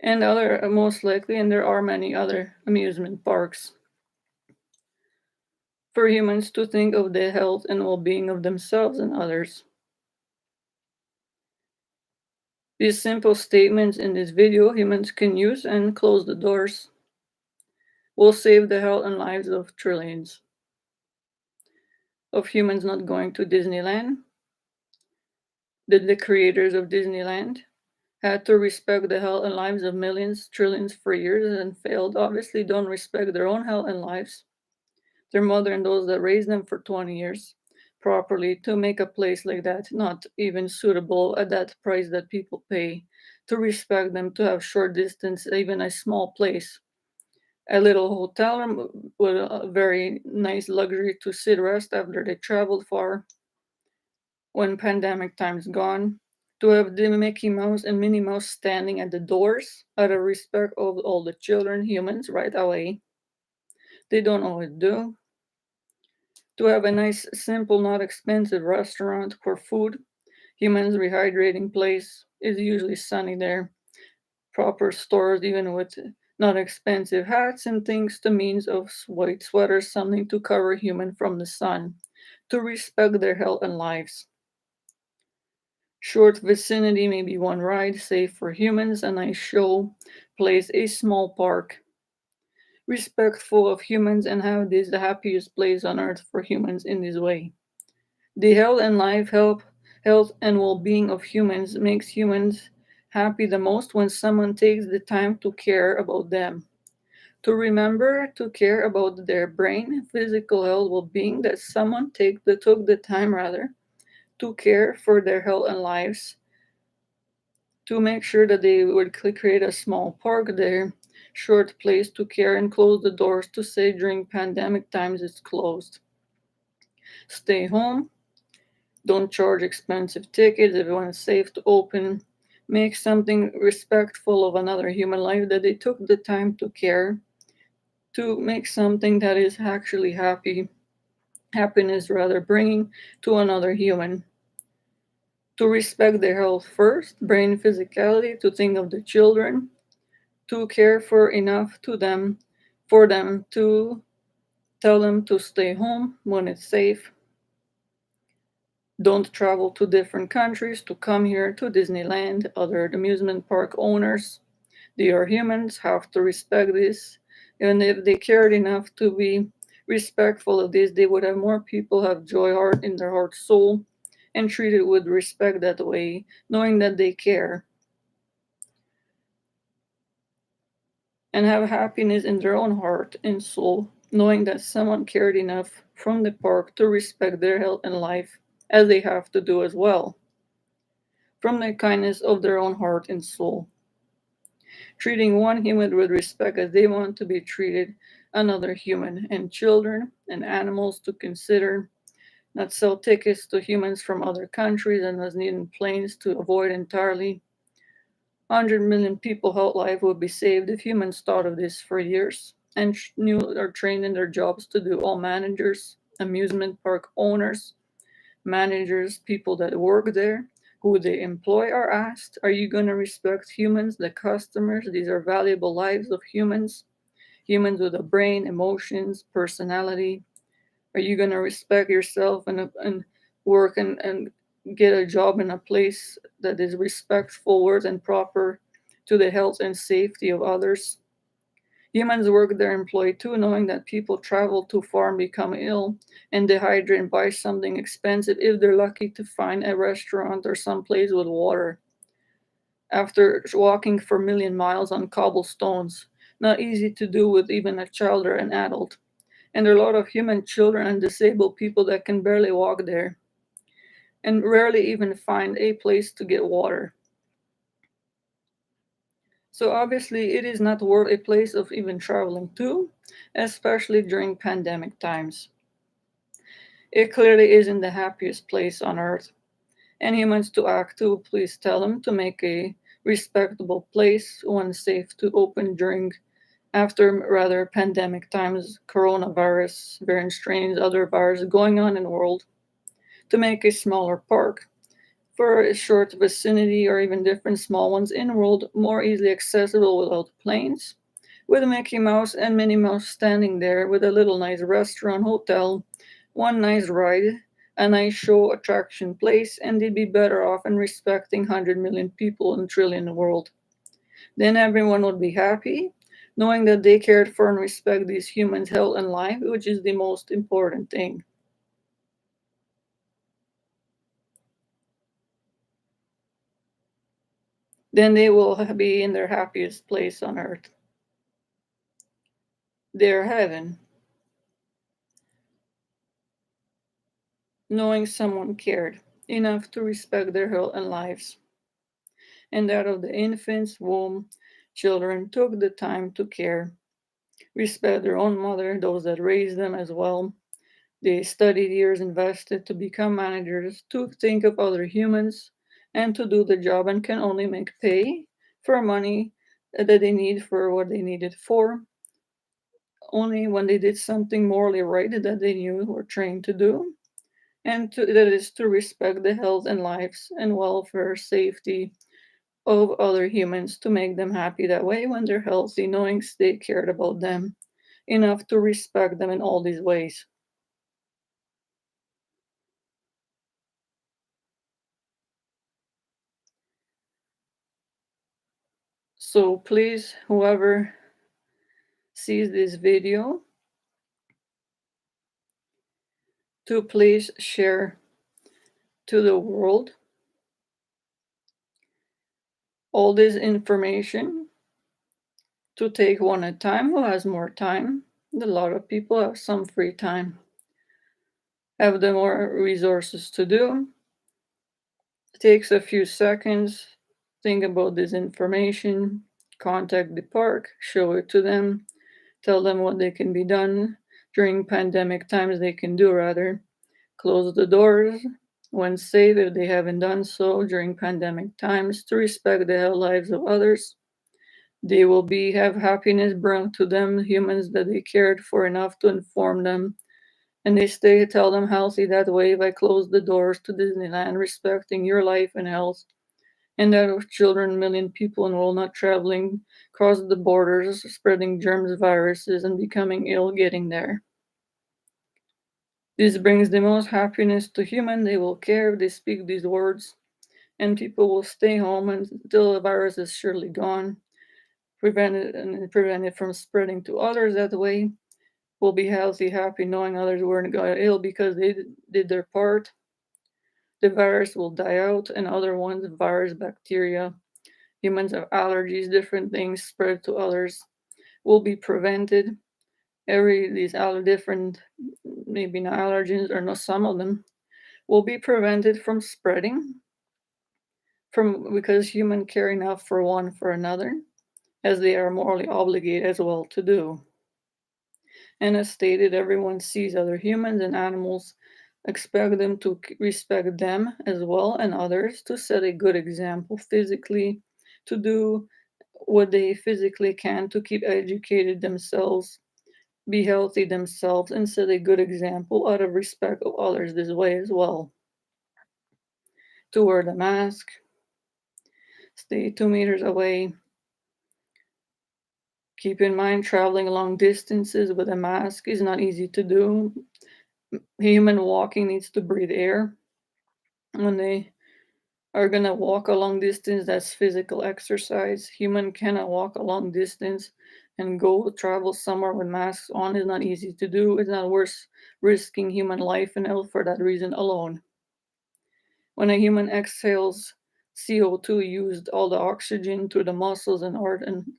And other most likely, and there are many other amusement parks for humans to think of the health and well-being of themselves and others. These simple statements in this video humans can use and close the doors will save the health and lives of trillions of humans not going to Disneyland. Did the creators of Disneyland had to respect the health and lives of millions, trillions for years and failed, obviously don't respect their own health and lives, their mother and those that raised them for 20 years properly to make a place like that not even suitable at that price that people pay, to respect them, to have short distance, even a small place, a little hotel room with a very nice luxury to sit rest after they traveled far when pandemic time's gone, to have the Mickey Mouse and Minnie Mouse standing at the doors out of respect of all the children, humans, right away. They don't always do. To have a nice, simple, not expensive restaurant for food, humans rehydrating place is usually sunny there. Proper stores, even with not expensive hats and things, to means of white sweaters, something to cover human from the sun, to respect their health and lives. Short vicinity, maybe one ride, safe for humans, a nice show, place, a small park. Respectful of humans and have this the happiest place on earth for humans in this way. The health and life help health and well-being of humans makes humans happy the most when someone takes the time to care about them. To remember to care about their brain, physical health, well-being, that someone took the time rather to care for their health and lives, to make sure that they would create a small park there, short place to care and close the doors to say during pandemic times it's closed. Stay home, don't charge expensive tickets, everyone is safe to open. Make something respectful of another human life that they took the time to care, to make something that is actually happiness rather, bringing to another human. To respect their health first, brain physicality, to think of the children, to care for enough to them for them to tell them to stay home when it's safe. Don't travel to different countries to come here to Disneyland. Other amusement park owners, they are humans, have to respect this. And if they cared enough to be respectful of this, they would have more people have joy heart in their heart soul and treat it with respect that way, knowing that they care and have happiness in their own heart and soul, knowing that someone cared enough from the park to respect their health and life, as they have to do as well, from the kindness of their own heart and soul. Treating one human with respect as they want to be treated, another human, and children and animals to consider, not sell tickets to humans from other countries and as needing planes to avoid entirely. 100 million people health life would be saved if humans thought of this for years and knew or trained in their jobs to do. All managers, amusement park owners, managers, people that work there, who they employ are asked, are you going to respect humans, the customers? These are valuable lives of humans. humans with a brain, emotions, personality. Are you going to respect yourself and work and get a job in a place that is respectful, worth, and proper to the health and safety of others? Humans work their employ too, knowing that people travel too far and become ill and dehydrate and buy something expensive if they're lucky to find a restaurant or some place with water. After walking for a million miles on cobblestones, not easy to do with even a child or an adult. And there are a lot of human children and disabled people that can barely walk there and rarely even find a place to get water. So obviously, it is not worth a place of even traveling to, especially during pandemic times. It clearly isn't the happiest place on earth. And humans to act to, please tell them to make a respectable place, one safe to open during after rather pandemic times, coronavirus, variant strains, other viruses going on in the world, to make a smaller park for a short vicinity or even different small ones in the world more easily accessible without planes, with Mickey Mouse and Minnie Mouse standing there with a little nice restaurant, hotel, one nice ride, a nice show attraction place, and they'd be better off in respecting 100 million people and trillion in the world. Then everyone would be happy, knowing that they cared for and respect these humans' health and life, which is the most important thing. Then they will be in their happiest place on earth, their heaven, knowing someone cared enough to respect their health and lives, and that of the infants, womb, children took the time to care, respect their own mother, those that raised them as well. They studied years invested to become managers, to think of other humans, and to do the job and can only make pay for money that they need for what they need it for, only when they did something morally right that they knew were trained to do, and that is to respect the health and lives and welfare, safety of other humans to make them happy that way when they're healthy, knowing they cared about them enough to respect them in all these ways. So please, whoever sees this video, to please share to the world all this information, to take one at a time who has more time. A lot of people have some free time, have the more resources to do. It takes a few seconds, think about this information, contact the park, show it to them, tell them what they can be done during pandemic times they can do rather. Close the doors when safe if they haven't done so during pandemic times to respect the health lives of others. They will be have happiness brought to them, humans that they cared for enough to inform them, and they stay tell them healthy that way if I close the doors to Disneyland, respecting your life and health, and that of children, million people in the world not traveling across the borders, spreading germs, viruses, and becoming ill getting there. This brings the most happiness to human. They will care if they speak these words, and people will stay home until the virus is surely gone, prevent it from spreading to others that way. Will be healthy, happy, knowing others weren't got ill because they did their part. The virus will die out, and other ones, virus, bacteria, humans have allergies, different things spread to others, will be prevented. Every these different, maybe not allergens or not some of them, will be prevented from spreading from because humans care enough for one for another, as they are morally obligated as well to do. And as stated, everyone sees other humans and animals, expect them to respect them as well and others, to set a good example physically, to do what they physically can to keep educated themselves, be healthy themselves, and set a good example out of respect of others this way as well. To wear the mask, stay 2 meters away, Keep in mind, traveling long distances with a mask is not easy to do. Human walking needs to breathe air. When they are gonna walk a long distance, that's physical exercise. Human cannot walk a long distance and go travel somewhere with masks on is not easy to do. It's not worth risking human life and health for that reason alone. When a human exhales CO2 used all the oxygen to the muscles and heart and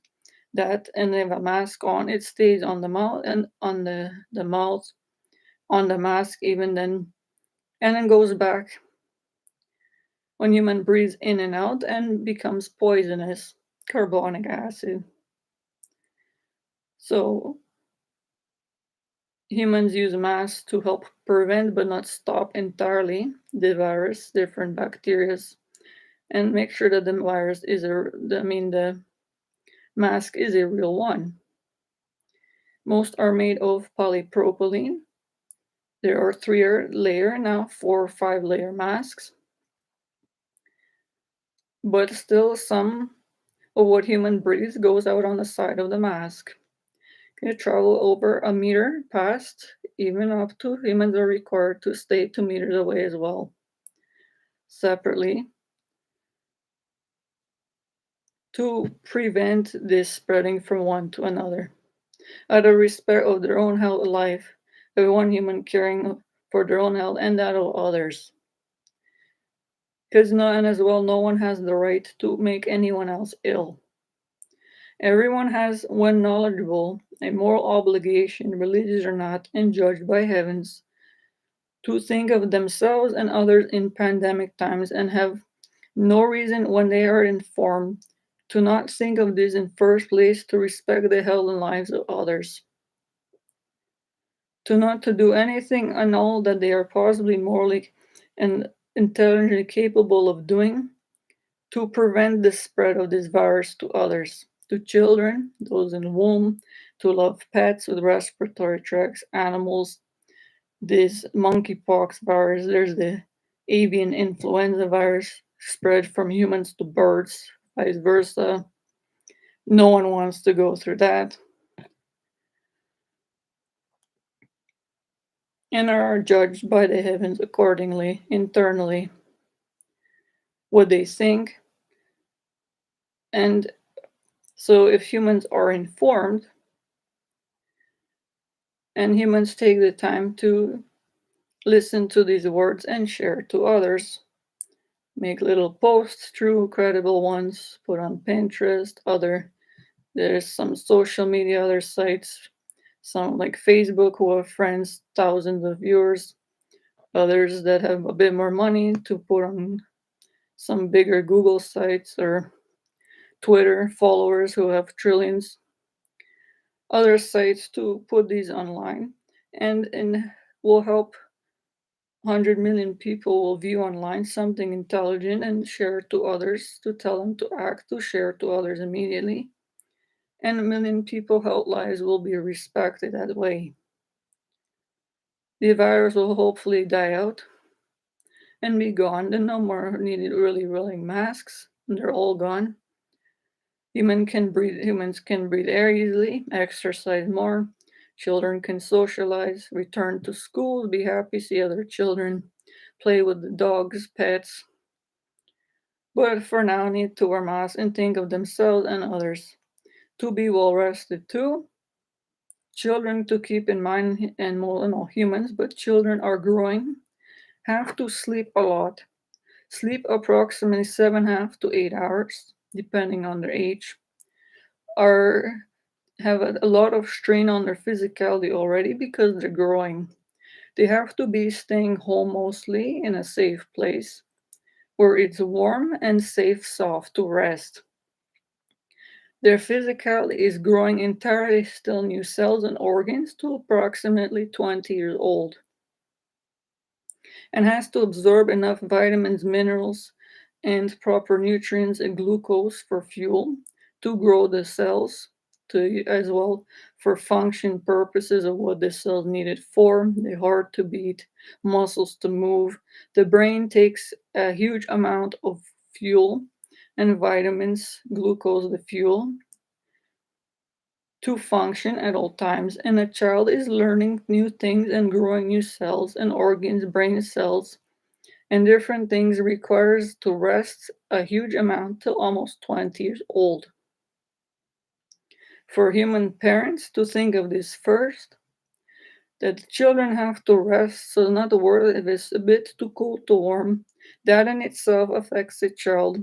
they have a mask on, it stays on the mouth and on the mouth, on the mask even then, and then goes back when human breathes in and out and becomes poisonous carbonic acid. So humans use masks to help prevent but not stop entirely the virus, different bacteria, and make sure that the virus is the mask is a real one. Most are made of polypropylene. There are three layer now, 4 or 5 layer masks, but still some of what human breathes goes out on the side of the mask. Can travel over a meter past, even up to humans are required to stay 2 meters away as well. Separately, to prevent this spreading from one to another. Out of respect of their own health and life, every one human caring for their own health and that of others. Because no, and as well, no one has the right to make anyone else ill. Everyone has, when knowledgeable, a moral obligation, religious or not, and judged by heavens, to think of themselves and others in pandemic times and have no reason when they are informed to not think of this in first place, to respect the health and lives of others, to not to do anything and all that they are possibly morally and intelligently capable of doing to prevent the spread of this virus to others, to children, those in the womb, to love pets with respiratory tracts, animals, this monkeypox virus, there's the avian influenza virus spread from humans to birds, vice versa. No one wants to go through that. And are judged by the heavens accordingly, internally, what they think. And so, if humans are informed and humans take the time to listen to these words and share to others, make little posts, true, credible ones, put on Pinterest, there's some social media, other sites, some like Facebook who have friends, thousands of viewers, others that have a bit more money to put on some bigger Google sites or Twitter followers who have trillions, other sites to put these online and will help 100 million people will view online something intelligent and share to others to tell them to act, to share to others immediately. And 1 million people health lives will be respected that way. The virus will hopefully die out and be gone. Then no more needed really wearing masks. They're all gone. Humans can breathe air easily, exercise more. Children can socialize, return to school, be happy, see other children, play with the dogs, pets. But for now, need to wear masks and think of themselves and others. To be well rested too. Children to keep in mind, and more than all humans, but children are growing, have to sleep a lot. Sleep approximately 7.5 to 8 hours, depending on their age. Are have a lot of strain on their physicality already because they're growing. They have to be staying home mostly in a safe place where it's warm and safe, soft to rest. Their physicality is growing entirely still new cells and organs to approximately 20 years old and has to absorb enough vitamins, minerals, and proper nutrients and glucose for fuel to grow the cells to as well for function purposes of what the cells needed for the heart to beat, muscles to move. The brain takes a huge amount of fuel and vitamins, glucose, the fuel, to function at all times, and a child is learning new things and growing new cells and organs, brain cells, and different things requires to rest a huge amount till almost 20 years old. For human parents to think of this first, that children have to rest, so not the word if it's a bit too cold to warm, that in itself affects the child,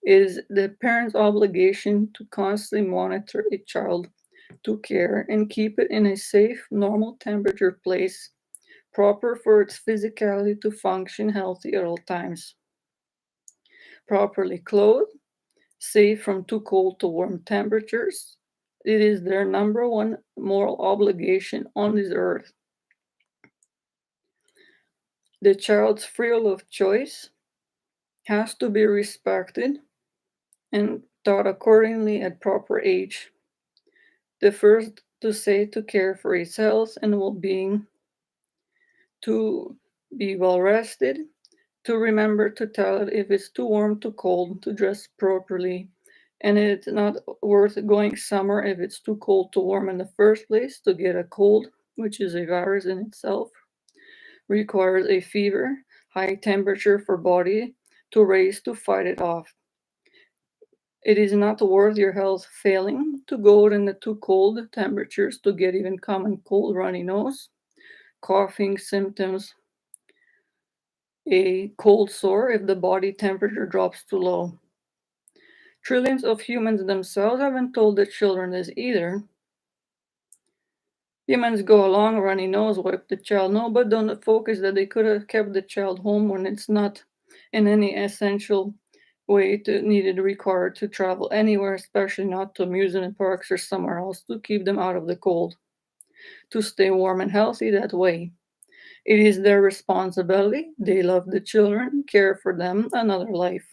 is the parent's obligation to constantly monitor a child to care and keep it in a safe, normal temperature place, proper for its physicality to function healthy at all times. Properly clothed, safe from too cold to warm temperatures. It is their number one moral obligation on this earth. The child's freedom of choice has to be respected and taught accordingly at proper age. The first to say to care for its health and well being, to be well rested, to remember to tell it if it's too warm, too cold, to dress properly, and it's not worth going summer if it's too cold to warm in the first place, to get a cold, which is a virus in itself, requires a fever, high temperature for body to raise to fight it off. It is not worth your health failing to go in the too cold temperatures to get even common cold, runny nose, coughing symptoms, a cold sore if the body temperature drops too low. Trillions of humans themselves haven't told the children this either. Humans go along, runny nose, wipe the child, no, but don't focus that they could have kept the child home when it's not in any essential way to needed required to travel anywhere, especially not to amusement parks or somewhere else, to keep them out of the cold, to stay warm and healthy that way. It is their responsibility. They love the children, care for them, another life.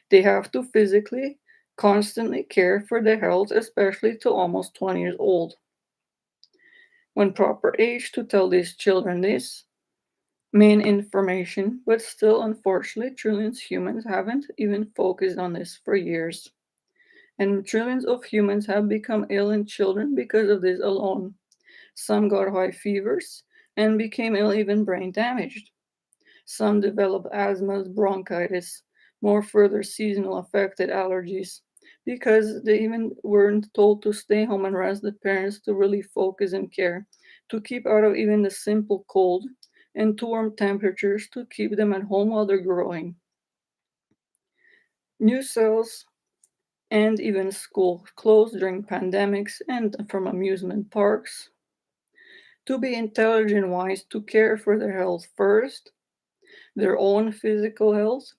They have to physically, constantly care for their health, especially to almost 20 years old. When proper age to tell these children this main information, but still, unfortunately, trillions of humans haven't even focused on this for years. And trillions of humans have become ill in children because of this alone. Some got high fevers and became ill, even brain damaged. Some developed asthma, bronchitis, more further seasonal affected allergies, because they even weren't told to stay home and rest the parents to really focus and care, to keep out of even the simple cold and to warm temperatures to keep them at home while they're growing. New cells and even school closed during pandemics and from amusement parks. To be intelligent wise, to care for their health first, their own physical health,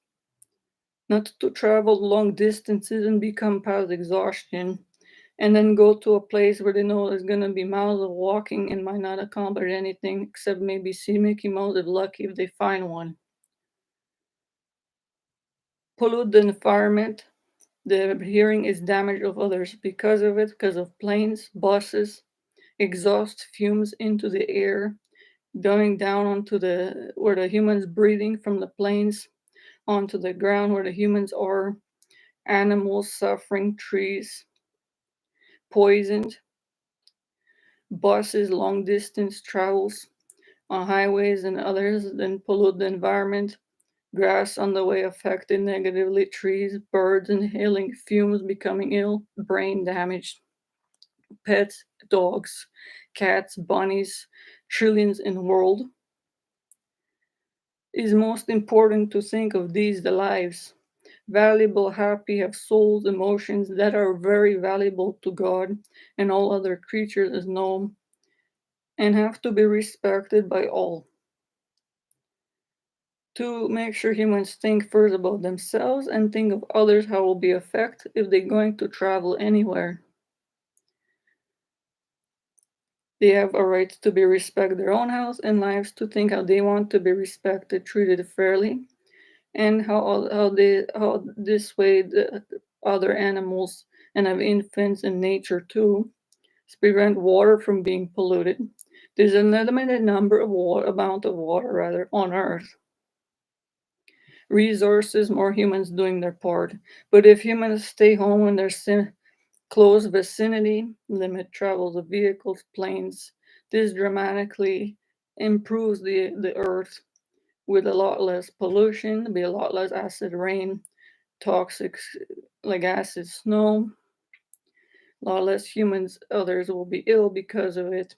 not to travel long distances and become past exhaustion, and then go to a place where they know there's going to be miles of walking and might not accomplish anything except maybe see Mickey Mouse if lucky if they find one. Pollute the environment. The hearing is damage of others because of it, because of planes, buses, exhaust fumes into the air, going down onto the where the humans breathing from the planes onto the ground where the humans are, animals suffering, trees poisoned, buses long distance travels on highways and others then pollute the environment, grass on the way affected negatively, trees, birds inhaling fumes becoming ill, brain damaged, pets, dogs, cats, bunnies, trillions in the world. It is most important to think of these the lives valuable, happy, have souls, emotions that are very valuable to God and all other creatures as known, and have to be respected by all. To make sure humans think first about themselves and think of others how will be affected if they're going to travel anywhere. They have a right to be respect their own health and lives, to think how they want to be respected, treated fairly, and how this way the other animals and have infants in nature too, to prevent water from being polluted. There's a limited number of amount of water rather on Earth. Resources, more humans doing their part. But if humans stay home when they're close vicinity, limit travel of vehicles, planes. This dramatically improves the earth with a lot less pollution, be a lot less acid rain, toxic like acid snow, a lot less humans, others will be ill because of it.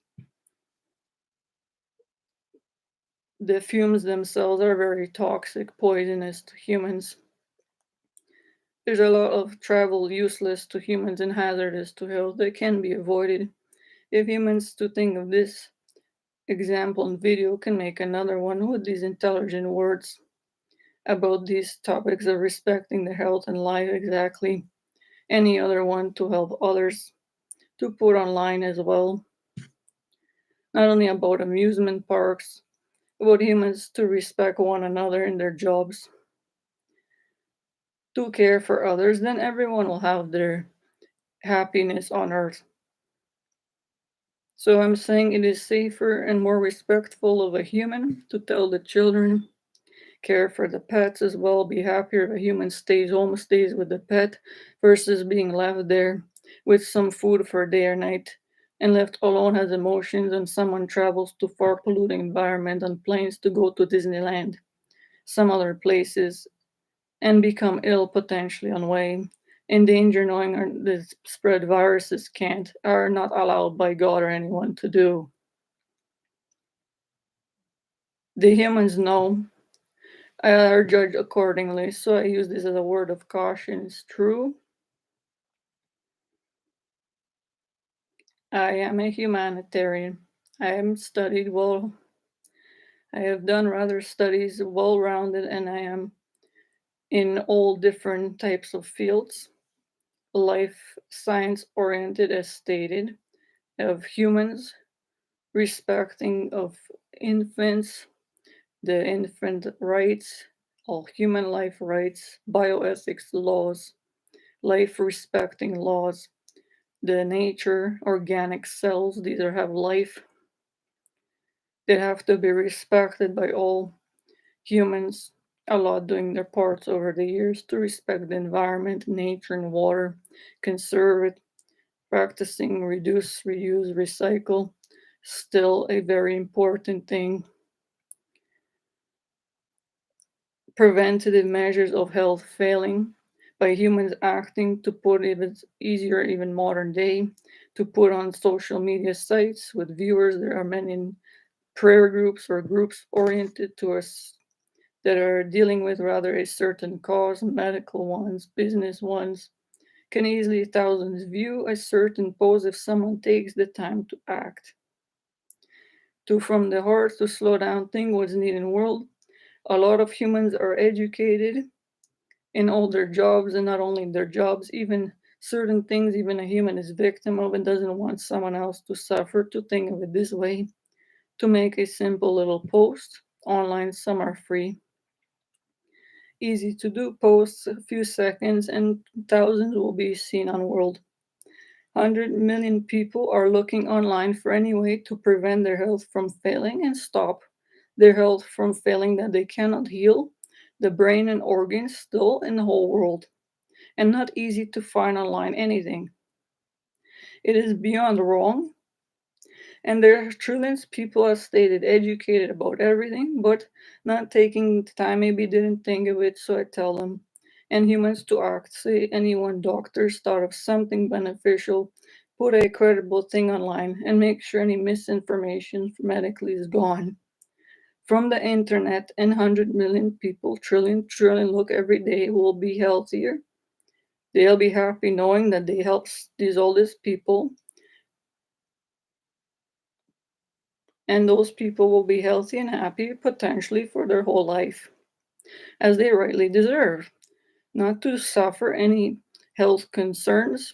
The fumes themselves are very toxic, poisonous to humans. There's a lot of travel useless to humans and hazardous to health that can be avoided. If humans to think of this example and video can make another one with these intelligent words about these topics of respecting the health and life exactly. Any other one to help others to put online as well. Not only about amusement parks, about humans to respect one another in their jobs, to care for others, then everyone will have their happiness on earth. So I'm saying it is safer and more respectful of a human to tell the children, care for the pets as well, be happier if a human stays home, stays with the pet, versus being left there with some food for a day or night and left alone has emotions and someone travels to far polluting environment on planes to go to Disneyland, some other places, and become ill potentially on way, in danger knowing the spread viruses can't, are not allowed by God or anyone to do. The humans know, are judged accordingly, so I use this as a word of caution. It's true. I am a humanitarian. I am studied well. I have done rather studies well rounded, and I am in all different types of fields, life science oriented as stated, of humans, respecting of infants, the infant rights, all human life rights, bioethics laws, life respecting laws, the nature, organic cells, these are have life. They have to be respected by all humans, a lot doing their parts over the years to respect the environment, nature, and water, conserve it, practicing reduce, reuse, recycle, still a very important thing. Preventative measures of health failing by humans acting to put it easier, even modern day, to put on social media sites with viewers. There are many prayer groups or groups oriented to us that are dealing with rather a certain cause, medical ones, business ones, can easily thousands view a certain pose if someone takes the time to act. To from the heart to slow down, think what's needed in the world. A lot of humans are educated in all their jobs, and not only in their jobs, even certain things even a human is victim of and doesn't want someone else to suffer, to think of it this way, to make a simple little post online. Some are free, easy to do posts, a few seconds, and thousands will be seen on world. 100 million people are looking online for any way to prevent their health from failing and stop their health from failing that they cannot heal the brain and organs still in the whole world, and not easy to find online anything. It is beyond wrong, and there are trillions of people, as stated, educated about everything, but not taking the time, maybe didn't think of it, so I tell them. And humans to act. Say anyone doctors thought of something beneficial, put a credible thing online, and make sure any misinformation medically is gone. From the internet, and 100 million people, trillion look every day will be healthier. They'll be happy knowing that they help these oldest people, and those people will be healthy and happy potentially for their whole life, as they rightly deserve. Not to suffer any health concerns,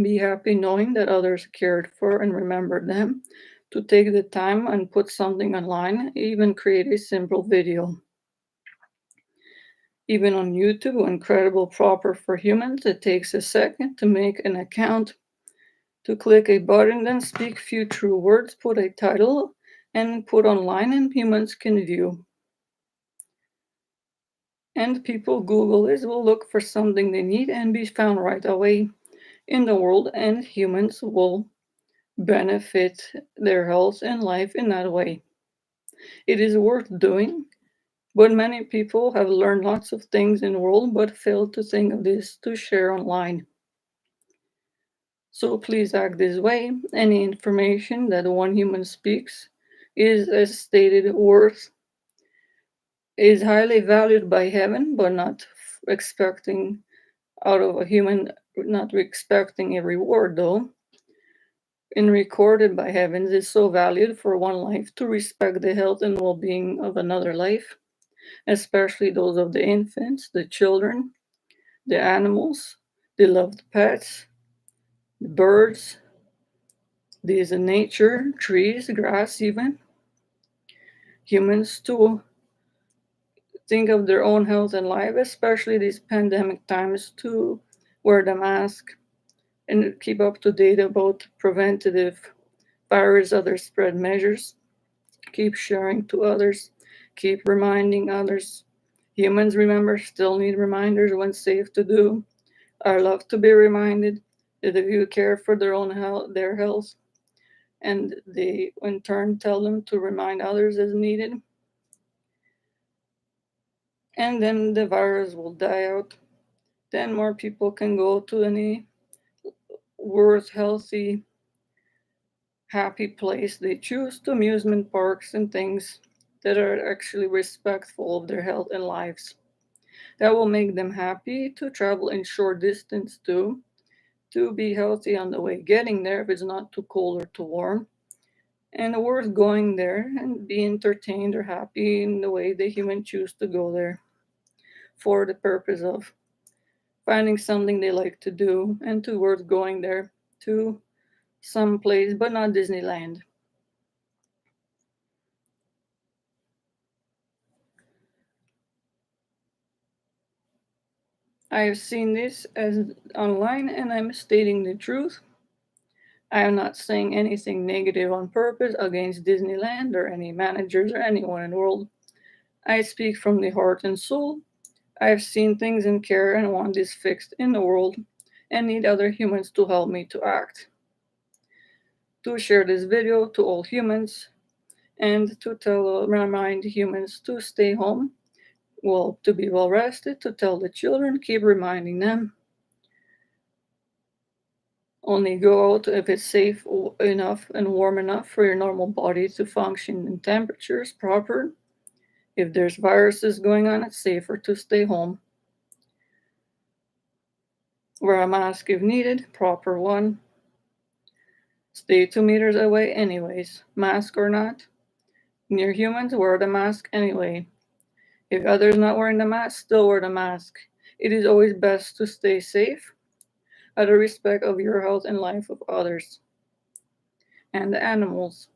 be happy knowing that others cared for and remember them, to take the time and put something online, even create a simple video. Even on YouTube, incredible proper for humans, it takes a second to make an account, to click a button, then speak few true words, put a title, and put online, and humans can view. And people Google this will look for something they need and be found right away. in the world, and humans will benefit their health and life in that way. It is worth doing, but many people have learned lots of things in the world but fail to think of this to share online. So please act this way. Any information that one human speaks is, as stated, worth is highly valued by heaven, but not expecting out of a human, not expecting a reward though. And recorded by heavens is so valued for one life to respect the health and well-being of another life, especially those of the infants, the children, the animals, the loved pets, the birds, these in nature, trees, grass, even humans too. Think of their own health and life, especially these pandemic times, to wear the mask and keep up to date about preventative virus, other spread measures. Keep sharing to others. Keep reminding others. Humans, remember, still need reminders when safe to do. I love to be reminded that if you care for their own health, their health, and they in turn tell them to remind others as needed, and then the virus will die out. Then more people can go to any worth healthy, happy place they choose, to amusement parks and things that are actually respectful of their health and lives. That will make them happy to travel in short distance too, to be healthy on the way getting there if it's not too cold or too warm, and worth going there and be entertained or happy in the way the human choose to go there for the purpose of finding something they like to do and to worth going there to some place, but not Disneyland. I have seen this as online and I'm stating the truth. I am not saying anything negative on purpose against Disneyland or any managers or anyone in the world. I speak from the heart and soul. I have seen things in care and want this fixed in the world and need other humans to help me to act. To share this video to all humans and to remind humans to stay home, well, to be well rested, to tell the children, keep reminding them. Only go out if it's safe enough and warm enough for your normal body to function in temperatures proper. If there's viruses going on, it's safer to stay home. Wear a mask if needed, proper one. Stay 2 meters away anyways, mask or not. Near humans, wear the mask anyway. If others not wearing the mask, still wear the mask. It is always best to stay safe out of respect of your health and life of others and the animals.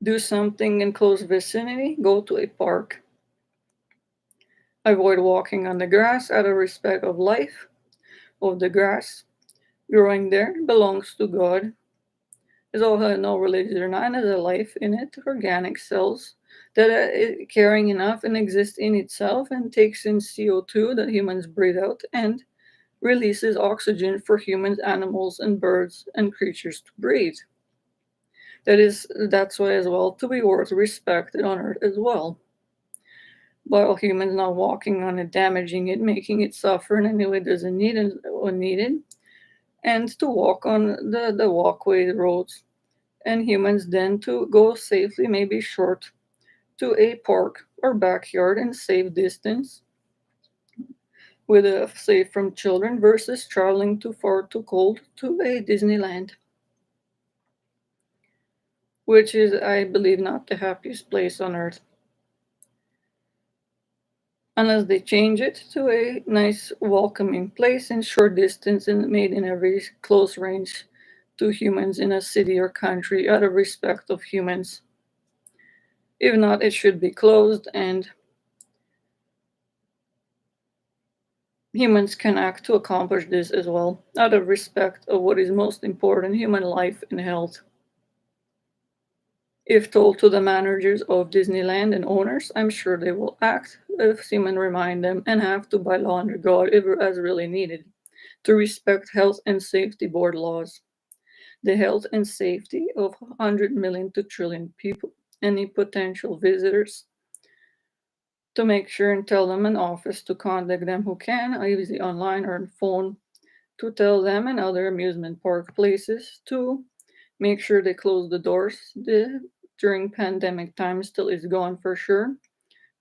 Do something in close vicinity, go to a park. Avoid walking on the grass out of respect of life of the grass growing there belongs to God. It's all had no religion or not, and has a life in it, organic cells that are caring enough and exist in itself and takes in CO2 that humans breathe out and releases oxygen for humans, animals, and birds and creatures to breathe. That's why as well to be worth respect on earth as well. While humans not walking on it, damaging it, making it suffer in any way doesn't need it when needed, and to walk on the walkway roads, and humans then to go safely, maybe short, to a park or backyard in safe distance with a safe from children versus traveling too far too cold to a Disneyland, which is, I believe, not the happiest place on earth. Unless they change it to a nice, welcoming place in short distance and made in a very close range to humans in a city or country out of respect of humans. If not, it should be closed, and humans can act to accomplish this as well, out of respect of what is most important, human life and health. If told to the managers of Disneyland and owners, I'm sure they will act if human remind them and have to by law under God if as really needed. to respect health and safety board laws, the health and safety of 100 million to trillion people, any potential visitors, to make sure and tell them an office to contact them who can, either online or on phone, to tell them and other amusement park places to make sure they close the doors during pandemic time still is gone for sure,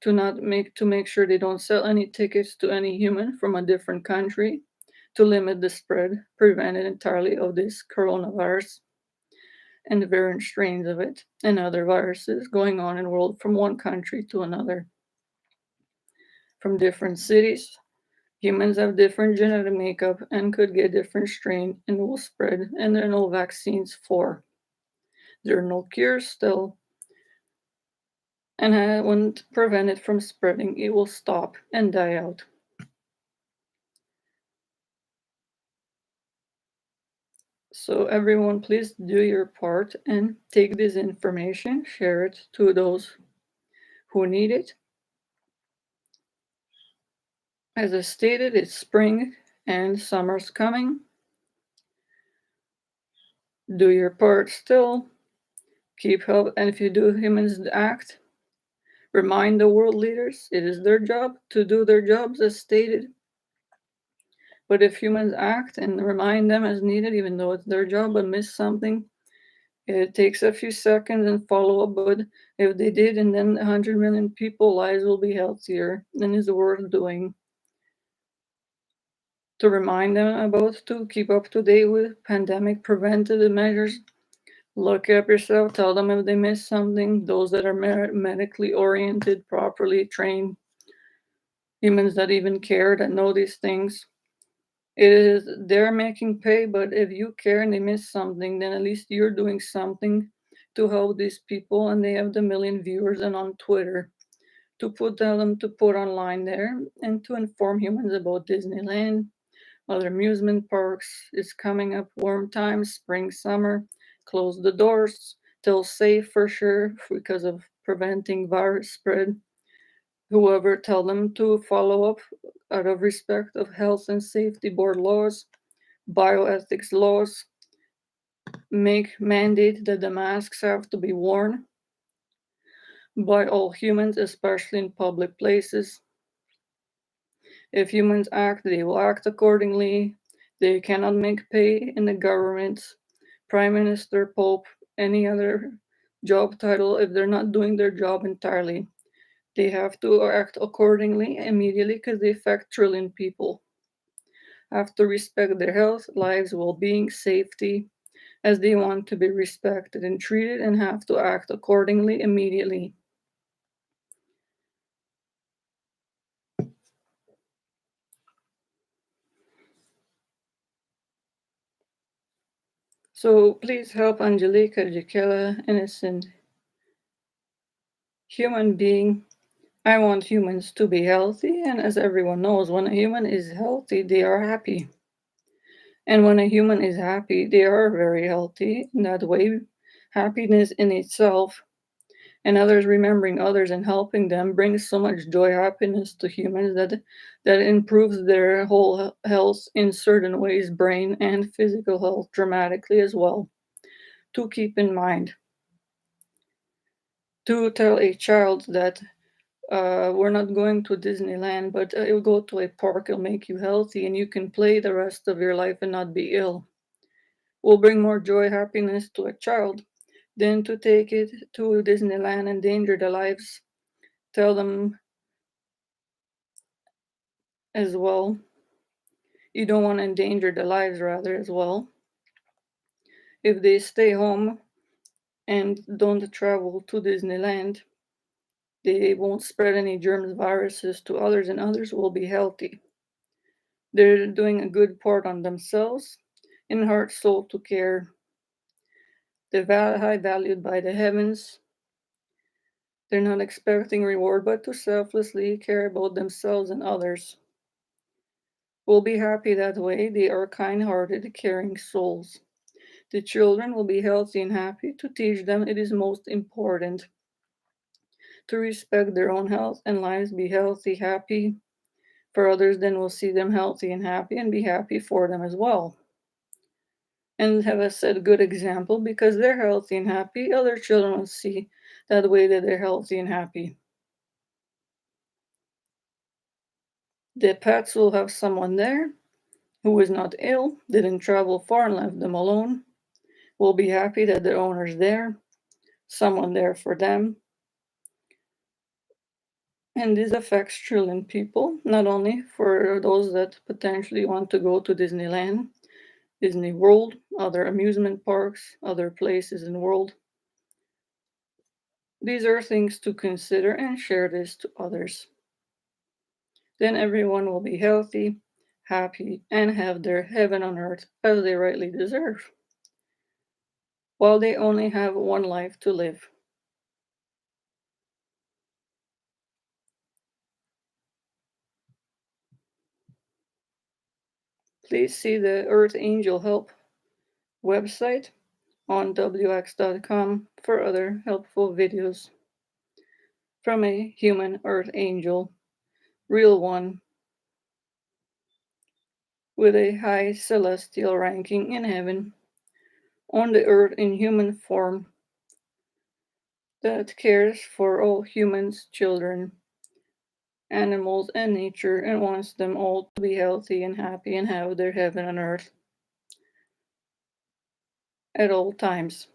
to make sure they don't sell any tickets to any human from a different country, to limit the spread, prevent it entirely of this coronavirus and the variant strains of it and other viruses going on in the world from one country to another, from different cities. Humans have different genetic makeup and could get different strain and will spread, and there are no vaccines for. There are no cures still, and I wouldn't prevent it from spreading. It will stop and die out. So everyone, please do your part and take this information, share it to those who need it. As I stated, it's spring and summer's coming. Do your part still. Keep help, and if you do humans act, remind the world leaders it is their job to do their jobs as stated. But if humans act and remind them as needed, even though it's their job, but miss something, it takes a few seconds and follow up. But if they did, and then 100 million people lives will be healthier, and is worth doing. To remind them about to keep up to date with pandemic preventative measures. Look up yourself, tell them if they miss something. Those that are medically oriented, properly trained, humans that even care, that know these things. It is they're making pay, but if you care and they miss something, then at least you're doing something to help these people, and they have the million viewers and on Twitter to tell them to put online there and to inform humans about Disneyland, other amusement parks. It's coming up, warm times, spring, summer. Close the doors till safe for sure because of preventing virus spread. Whoever tell them to follow up out of respect of health and safety board laws, bioethics laws, make mandate that the masks have to be worn by all humans, especially in public places. If humans act, they will act accordingly. They cannot make pay in the government, prime minister, pope, any other job title if they're not doing their job entirely. They have to act accordingly immediately because they affect trillion people. Have to respect their health, lives, well-being, safety, as they want to be respected and treated, and have to act accordingly immediately. So please help Angelica Jakela, innocent human being. I want humans to be healthy, and as everyone knows, when a human is healthy, they are happy. And when a human is happy, they are very healthy. In that way, happiness in itself and others remembering others and helping them brings so much joy, happiness to humans that improves their whole health in certain ways, brain and physical health dramatically as well. To keep in mind, to tell a child that we're not going to Disneyland, but you'll go to a park, it'll make you healthy, and you can play the rest of your life and not be ill. Will bring more joy, happiness to a child than to take it to Disneyland and endanger their lives. Tell them as well. You don't want to endanger their lives, rather, as well. If they stay home and don't travel to Disneyland, they won't spread any germs, viruses to others, and others will be healthy. They're doing a good part on themselves, in heart, soul to care. They're high valued by the heavens. They're not expecting reward, but to selflessly care about themselves and others. Will be happy that way. They are kind-hearted, caring souls. The children will be healthy and happy. To teach them it is most important to respect their own health and lives, be healthy, happy, For others, then will see them healthy and happy and be happy for them as well. And have a set good example because they're healthy and happy, other children will see that way that they're healthy and happy. The pets will have someone there who is not ill, didn't travel far and left them alone, will be happy that their owner's there, someone there for them. And this affects trillion people, not only for those that potentially want to go to Disneyland, Disney World, other amusement parks, other places in the world. These are things to consider and share this to others. Then everyone will be healthy, happy, and have their heaven on earth as they rightly deserve, while they only have one life to live. Please see the Earth Angel Help website on wx.com for other helpful videos from a human Earth Angel, real one, with a high celestial ranking in heaven, on the earth in human form, that cares for all humans, children, animals, and nature, and wants them all to be healthy and happy and have their heaven on earth at all times.